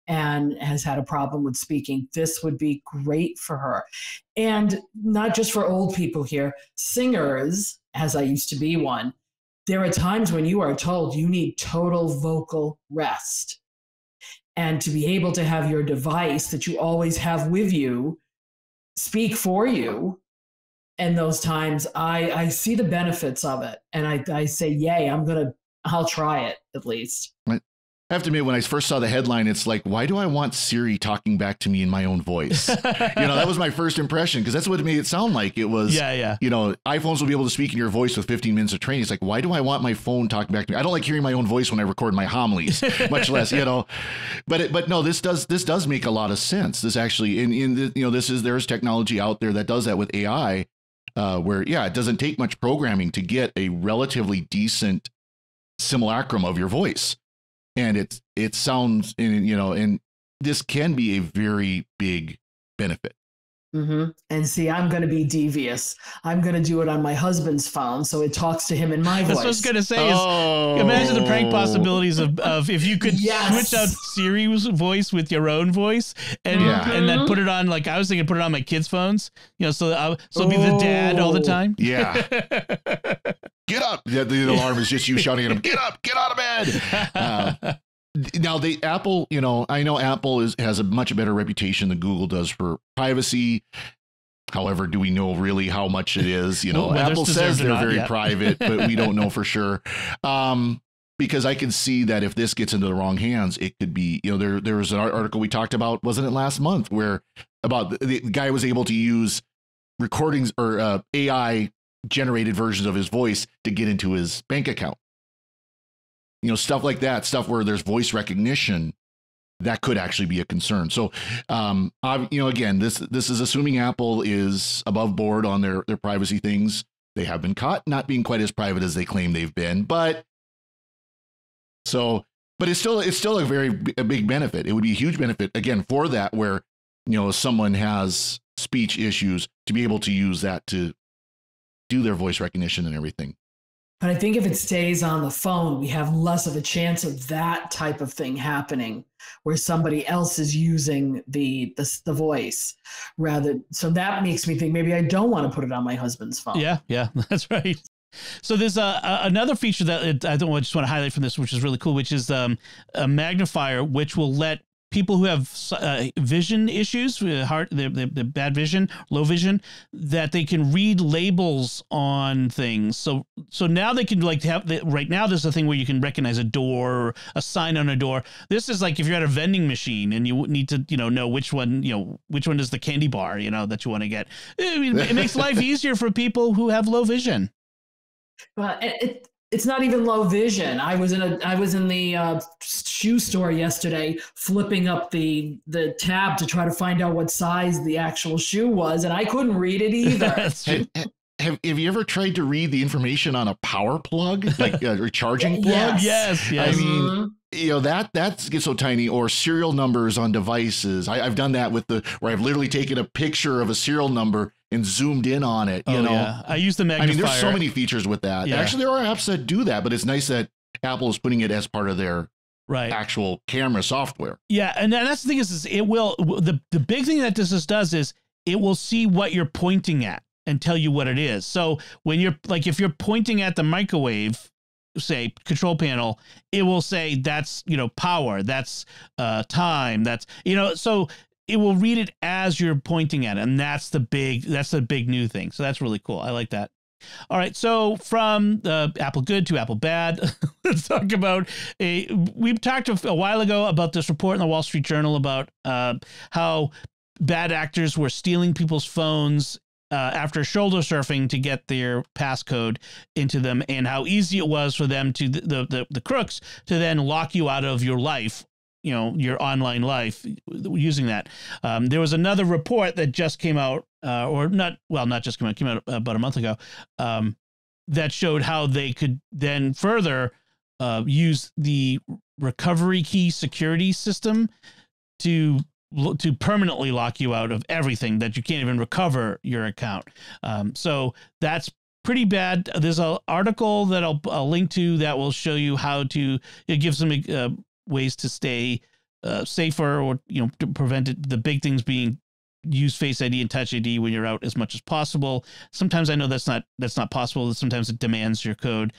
and has had a problem with speaking. This would be great for her. And not just for old people here, singers, as I used to be one, there are times when you are told you need total vocal rest. And to be able to have your device that you always have with you speak for you in those times, I see the benefits of it. And I say, yay, I'll try it at least. Right. I have to admit, when I first saw the headline, it's like, why do I want Siri talking back to me in my own voice? That was my first impression, because that's what it made it sound like. It was, iPhones will be able to speak in your voice with 15 minutes of training. It's like, why do I want my phone talking back to me? I don't like hearing my own voice when I record my homilies, much less, But no, this does make a lot of sense. This actually, there's technology out there that does that with AI, where it doesn't take much programming to get a relatively decent simulacrum of your voice. And it sounds, and this can be a very big benefit. Mm-hmm. And see, I'm going to be devious. I'm going to do it on my husband's phone, so it talks to him in my voice. That's what I was going to say. Imagine the prank possibilities of if you could switch out Siri's voice with your own voice, and then put it on. Like I was thinking, put it on my kids' phones. So it'll be the dad all the time. Yeah. Get up! The alarm is just you shouting at him. Get up! Get out of bed! Now, Apple, I know Apple has a much better reputation than Google does for privacy. However, do we know really how much it is? Apple says they're very private, but we don't know for sure. Because I can see that if this gets into the wrong hands, it could be, there was an article we talked about, wasn't it last month, where about the guy was able to use recordings or AI generated versions of his voice to get into his bank account. Stuff like that, stuff where there's voice recognition, that could actually be a concern. So, again, this is assuming Apple is above board on their privacy things. They have been caught not being quite as private as they claim they've been, but it's still a big benefit. It would be a huge benefit, again, for that, where, someone has speech issues, to be able to use that to do their voice recognition and everything. But I think if it stays on the phone, we have less of a chance of that type of thing happening, where somebody else is using the voice rather. So that makes me think maybe I don't want to put it on my husband's phone. Yeah, that's right. So there's another feature that I just want to highlight from this, which is really cool, which is a magnifier, which will let people who have vision issues, the bad vision, low vision, that they can read labels on things. So now they can right now there's a thing where you can recognize a door or a sign on a door. This is like if you're at a vending machine and you need to, know which one is the candy bar, that you want to get. I mean, it makes life easier for people who have low vision. Well, it's not even low vision. I was in the shoe store yesterday, flipping up the tab to try to find out what size the actual shoe was, and I couldn't read it either. Have you ever tried to read the information on a power plug, like a charging plug? Yes. I mean, that gets so tiny. Or serial numbers on devices. I've done that where I've literally taken a picture of a serial number and zoomed in on it. Yeah. I use the magnifier. I mean, there's so many features with that. Yeah. Actually, there are apps that do that, but it's nice that Apple is putting it as part of their actual camera software. Yeah, and that's the thing is it will the big thing that this does is it will see what you're pointing at and tell you what it is. So when you're if you're pointing at the microwave, say control panel, it will say that's power, that's time, that's so it will read it as you're pointing at it, and that's the big new thing. So that's really cool. I like that. All right, so from Apple good to Apple bad, let's talk about we talked a while ago about this report in the Wall Street Journal about how bad actors were stealing people's phones after shoulder surfing to get their passcode into them, and how easy it was for them to the crooks to then lock you out of your life, your online life using that. There was another report that just came out, not just came out about a month ago, that showed how they could then further use the recovery key security system to permanently lock you out of everything, that you can't even recover your account. So that's pretty bad. There's an article that I'll link to that will show you how to, it gives them ways to stay safer, or to prevent it. The big things being use Face ID and Touch ID when you're out as much as possible. Sometimes I know that's not possible. Sometimes it demands your code,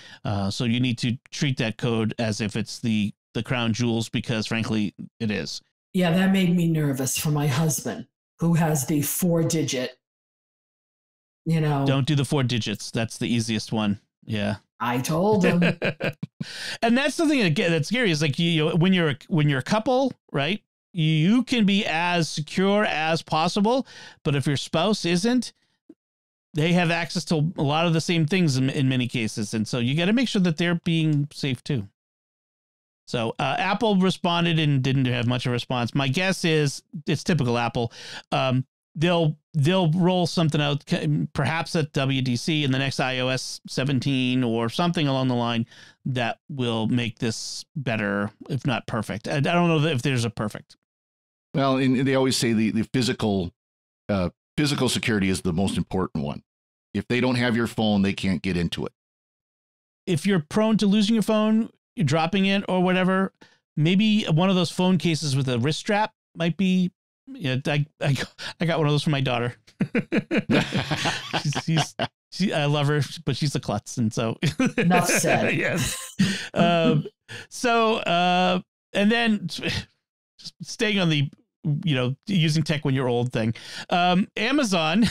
so you need to treat that code as if it's the crown jewels, because frankly it is. Yeah, that made me nervous for my husband, who has the 4-digit. Don't do the 4 digits. That's the easiest one. Yeah. I told him. And that's the thing that's scary is when you're a couple, right? You can be as secure as possible, but if your spouse isn't, they have access to a lot of the same things in many cases. And so you got to make sure that they're being safe too. So Apple responded and didn't have much of a response. My guess is it's typical Apple. They'll roll something out perhaps at WDC in the next iOS 17 or something along the line that will make this better, if not perfect. I don't know if there's a perfect. Well, and they always say the physical security is the most important one. If they don't have your phone, they can't get into it. If you're prone to losing your phone, you're dropping it or whatever, maybe one of those phone cases with a wrist strap might be. Yeah, I got one of those for my daughter. I love her, but she's a klutz, and so enough said. Yes. And then just staying on the using tech when you're old thing. Amazon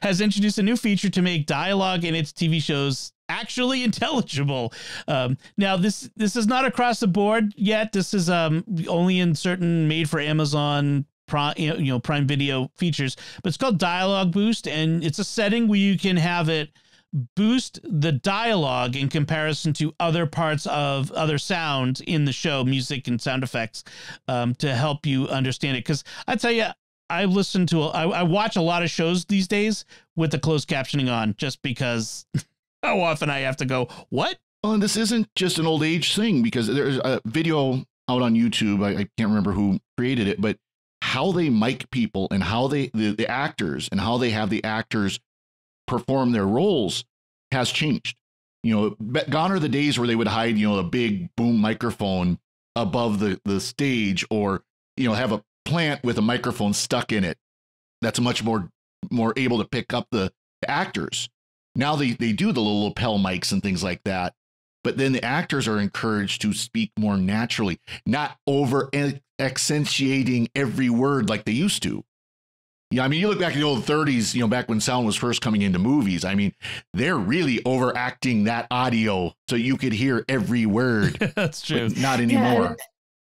has introduced a new feature to make dialogue in its TV shows actually intelligible. Now this is not across the board yet. This is only in certain made for Amazon Prime Video features, but it's called Dialogue Boost, and it's a setting where you can have it boost the dialogue in comparison to other parts of other sounds in the show, music and sound effects, to help you understand it. Because I tell you, I watch a lot of shows these days with the closed captioning on, just because how often I have to go, what? Well, and this isn't just an old age thing, because there's a video out on YouTube. I can't remember who created it, but how they mic people and how the actors and how they have the actors perform their roles has changed. Gone are the days where they would hide, a big boom microphone above the stage, or, have a plant with a microphone stuck in it. That's much more able to pick up the actors. Now they do the little lapel mics and things like that. But then the actors are encouraged to speak more naturally, not over accentuating every word like they used to. Yeah, I mean, you look back in the old 30s, back when sound was first coming into movies. I mean, they're really overacting that audio so you could hear every word. That's true. Not anymore. Yeah,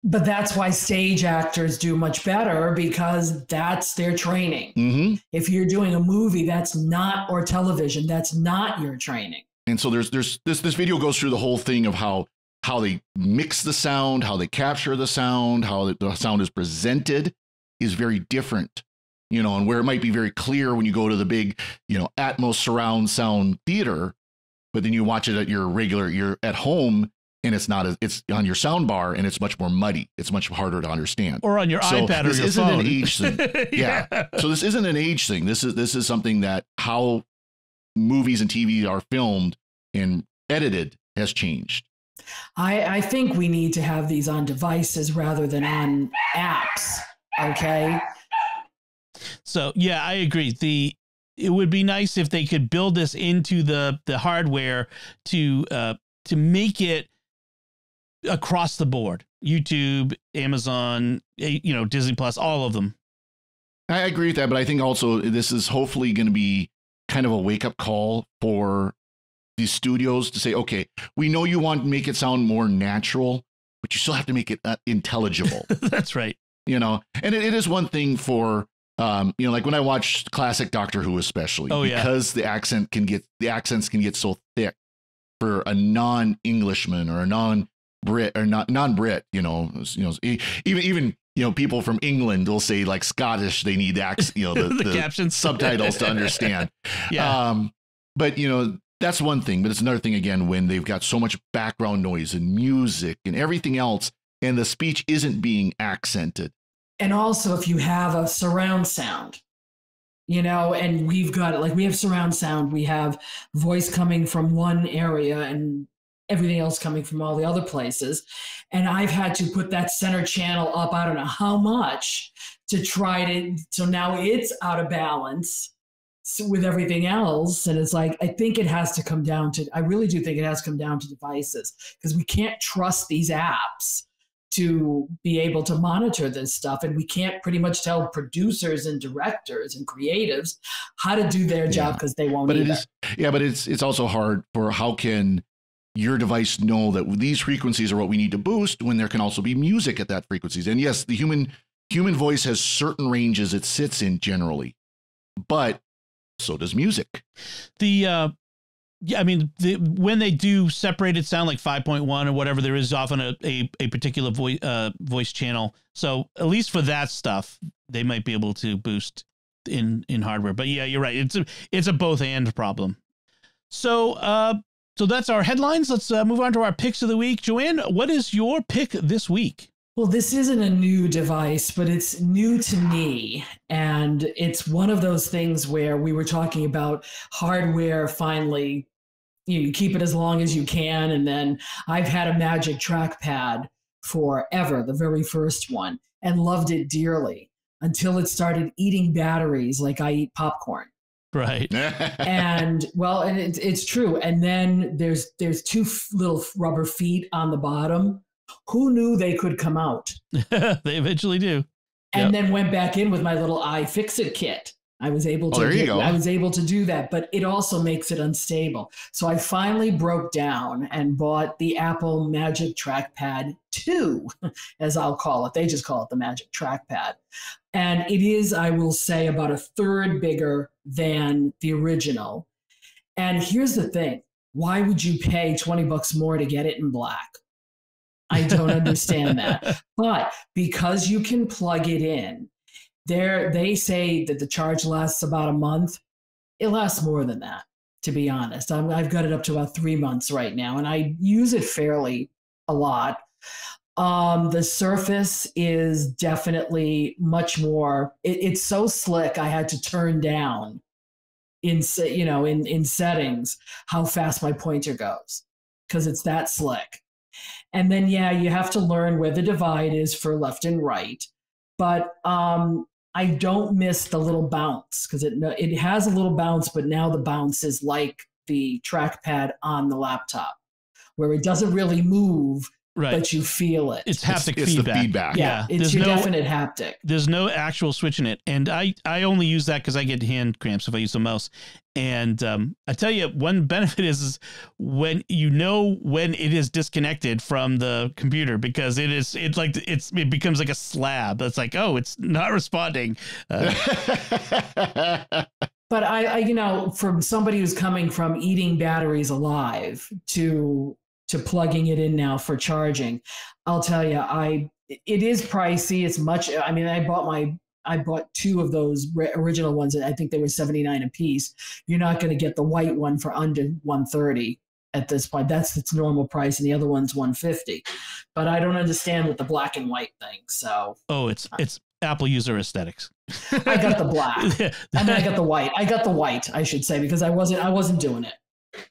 but that's why stage actors do much better, because that's their training. Mm-hmm. If you're doing a movie, or television, that's not your training. And so there's this video goes through the whole thing of how they mix the sound, how they capture the sound, how the sound is presented is very different. And where it might be very clear when you go to the big, Atmos surround sound theater, but then you watch it at you're at home and it's on your sound bar and it's much more muddy. It's much harder to understand. Or on your iPad or your phone. This isn't an age thing. Yeah. So this isn't an age thing. This is something that how movies and TV are filmed and edited has changed. I think we need to have these on devices rather than on apps. Okay. So, yeah, I agree. It would be nice if they could build this into the hardware to make it across the board. YouTube, Amazon, Disney Plus, all of them. I agree with that, but I think also this is hopefully going to be kind of a wake-up call for these studios to say, okay, we know you want to make it sound more natural, but you still have to make it intelligible. That's right. And it is one thing for like when I watch classic Doctor Who, especially because the accents can get so thick for a non-Englishman or a non-Brit or non-Brit, even people from England will say like Scottish, they need the captions, subtitles to understand. Yeah. But that's one thing, but it's another thing again when they've got so much background noise and music and everything else, and the speech isn't being accented. And also, if you have a surround sound, and we've got it, like we have surround sound, we have voice coming from one area and everything else coming from all the other places. And I've had to put that center channel up, I don't know how much, to so now it's out of balance with everything else. And it's like, I think it has to come down to, I really do think it has to come down to devices, because we can't trust these apps to be able to monitor this stuff. And we can't pretty much tell producers and directors and creatives how to do their job, because they won't either. But it's also hard for how can your device know that these frequencies are what we need to boost when there can also be music at that frequencies. And yes, the human voice has certain ranges it sits in generally, but so does music. When they do separated sound like 5.1 or whatever, there is often a particular voice channel. So at least for that stuff, they might be able to boost in hardware. But yeah, you're right. It's a both and problem. So that's our headlines. Let's move on to our picks of the week. Joanne, what is your pick this week? Well, this isn't a new device, but it's new to me. And it's one of those things where we were talking about hardware finally, you keep it as long as you can. And then I've had a Magic trackpad forever, the very first one, and loved it dearly until it started eating batteries like I eat popcorn. Right. And it's true. And then there's two little rubber feet on the bottom. Who knew they could come out? They eventually do. And then went back in with my little iFixit kit. I was able to. I was able to do that, but it also makes it unstable. So I finally broke down and bought the Apple Magic Trackpad 2, as I'll call it. They just call it the Magic Trackpad, and it is, I will say, about a third bigger than the original. And here's the thing: why would you pay $20 more to get it in black? I don't understand that. But because you can plug it in, they say that the charge lasts about a month. It lasts more than that, to be honest. I've got it up to about 3 months right now, and I use it fairly a lot. The surface is definitely much more. It's so slick. I had to turn down in settings how fast my pointer goes, because it's that slick. And then, you have to learn where the divide is for left and right. But I don't miss the little bounce, because it has a little bounce, but now the bounce is like the trackpad on the laptop, where it doesn't really move Right. but you feel it. It's haptic it's feedback. the feedback. Yeah, it's There's your no, definite haptic. There's no actual switch in it. And I only use that because I get hand cramps if I use the mouse. And I tell you, one benefit is when when it is disconnected from the computer, because it becomes like a slab. That's like, oh, it's not responding. But I from somebody who's coming from eating batteries alive to plugging it in now for charging, I'll tell you, it is pricey. It's much. I mean, I bought two of those original ones, and I think they were $79 a piece. You're not going to get the white one for under $130 at this point. That's its normal price, and the other one's $150. But I don't understand with the black and white thing. So it's Apple user aesthetics. I got the black. I mean, I got the white. I got the white, I should say, because I wasn't doing it.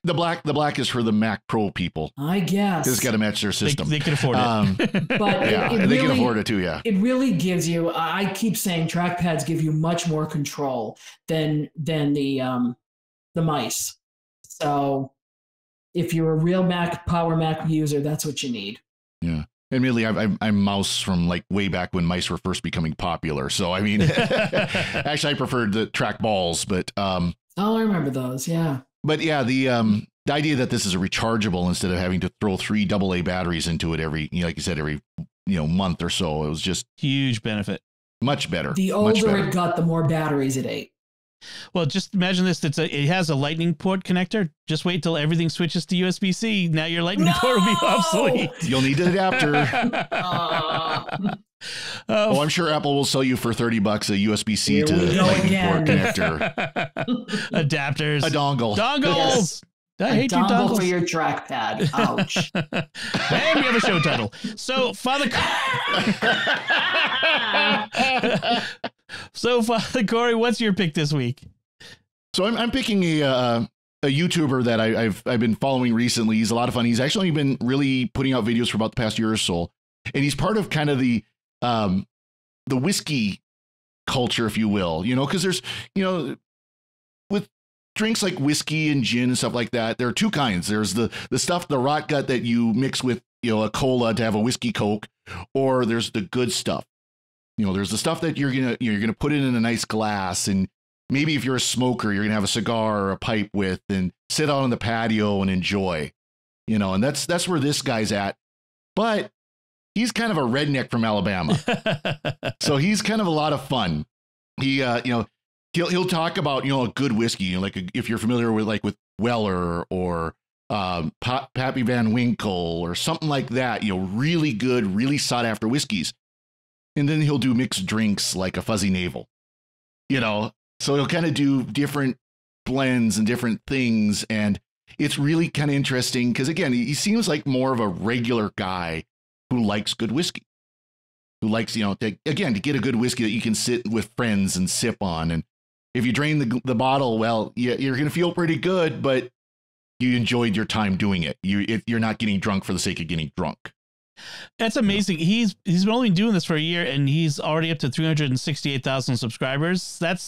The black is for the Mac Pro people. I guess It's got to match their system. They can afford it. But yeah, they can afford it too. Yeah, it really gives you. I keep saying trackpads give you much more control than the mice. So if you're a real Power Mac user, that's what you need. Yeah. Admittedly, I'm mouse from like way back when mice were first becoming popular. So I mean, actually, I preferred the track balls, but oh, I remember those. Yeah. But yeah, the idea that this is a rechargeable instead of having to throw 3 AA batteries into it every, like you said, every month or so, it was just huge benefit. Much better. The older it got, the more batteries it ate. Well, just imagine this. It has a lightning port connector. Just wait till everything switches to USB-C. Now your lightning port will be obsolete. You'll need an adapter. I'm sure Apple will sell you for $30 a USB-C to lightning port connector. Adapters. A dongle. Dongles. Yes. I hate your dongle dongles. for your trackpad. Ouch. And we have a show title. So, Father Cory, what's your pick this week? So I'm picking a YouTuber that I've been following recently. He's a lot of fun. He's actually been really putting out videos for about the past year or so, and he's part of kind of the whiskey culture, if you will. Because there's with drinks like whiskey and gin and stuff like that, there are two kinds. There's the stuff, the rot gut that you mix with a cola to have a whiskey Coke, or there's the good stuff. There's the stuff that you're gonna put it in a nice glass, and maybe if you're a smoker, you're gonna have a cigar or a pipe with, and sit out on the patio and enjoy. And that's where this guy's at. But he's kind of a redneck from Alabama, so he's kind of a lot of fun. He he'll talk about a good whiskey, like if you're familiar with Weller or Pappy Van Winkle or something like that. Really good, really sought after whiskeys. And then he'll do mixed drinks like a Fuzzy Navel, so he'll kind of do different blends and different things. And it's really kind of interesting because, again, he seems like more of a regular guy who likes good whiskey, who likes, to get a good whiskey that you can sit with friends and sip on. And if you drain the bottle, well, you're going to feel pretty good, but you enjoyed your time doing it. You're not getting drunk for the sake of getting drunk. That's amazing. He's been only doing this for a year, and he's already up to 368,000 subscribers. That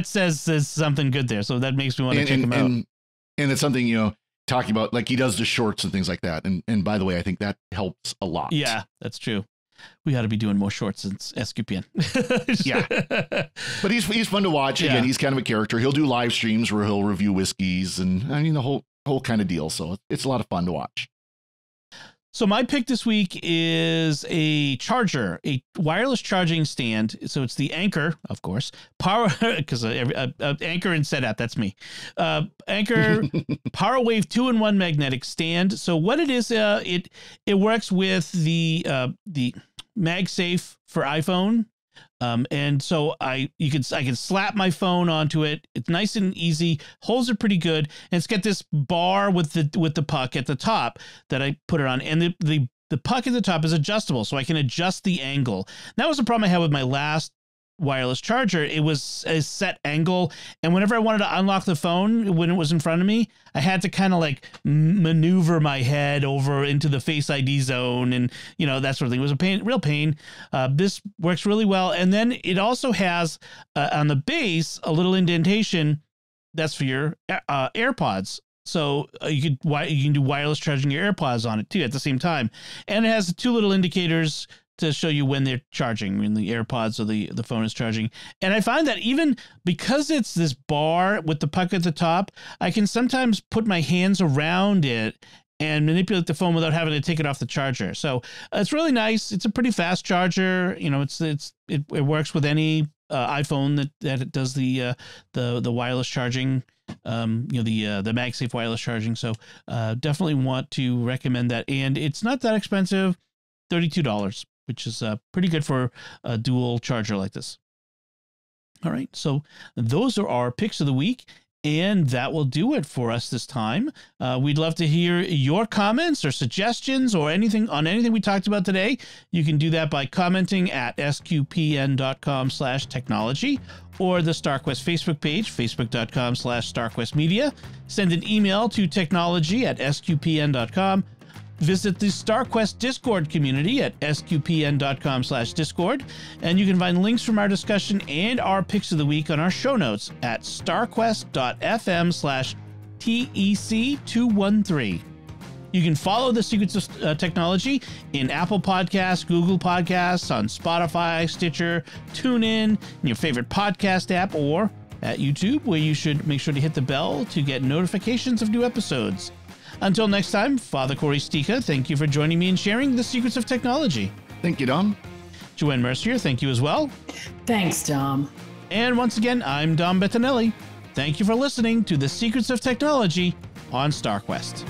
says something good there. So that makes me want to check him out. And it's something, talking about, like he does the shorts and things like that. And by the way, I think that helps a lot. Yeah, that's true. We ought to be doing more shorts in SQPN. Yeah. But he's fun to watch. Yeah. Again, he's kind of a character. He'll do live streams where he'll review whiskeys and the whole kind of deal. So it's a lot of fun to watch. So my pick this week is a charger, a wireless charging stand. So it's the Anchor, of course, power, because Anchor and SetApp, that's me. Anchor PowerWave 2-in-1 magnetic stand. So what it is, it works with the MagSafe for iPhone. And so I can slap my phone onto it. It's nice and easy. Holds it pretty good. And it's got this bar with the puck at the top that I put it on. And the puck at the top is adjustable, so I can adjust the angle. That was the problem I had with my last wireless charger. It was a set angle, and whenever I wanted to unlock the phone when it was in front of me, I had to kind of like maneuver my head over into the Face ID zone, and that sort of thing. It was a real pain. This works really well, and then it also has on the base a little indentation that's for your AirPods. So you can do wireless charging your AirPods on it too at the same time. And it has 2 little indicators to show you when they're charging, when the AirPods or the phone is charging. And I find that even because it's this bar with the puck at the top, I can sometimes put my hands around it and manipulate the phone without having to take it off the charger. So it's really nice. It's a pretty fast charger. You know, it works with any iPhone that does the wireless charging. The MagSafe wireless charging. So definitely want to recommend that. And it's not that expensive, $32, which is pretty good for a dual charger like this. All right. So those are our picks of the week. And that will do it for us this time. We'd love to hear your comments or suggestions or anything we talked about today. You can do that by commenting at sqpn.com/technology or the StarQuest Facebook page, facebook.com/StarQuestMedia. Send an email to technology@sqpn.com. Visit the StarQuest Discord community at sqpn.com/Discord, and you can find links from our discussion and our picks of the week on our show notes at starquest.fm/TEC213. You can follow the Secrets of Technology in Apple Podcasts, Google Podcasts, on Spotify, Stitcher, TuneIn, in your favorite podcast app, or at YouTube, where you should make sure to hit the bell to get notifications of new episodes. Until next time, Father Cory Sticha, thank you for joining me and sharing the secrets of technology. Thank you, Dom. Joanne Mercier, thank you as well. Thanks, Dom. And once again, I'm Dom Bettinelli. Thank you for listening to the Secrets of Technology on StarQuest.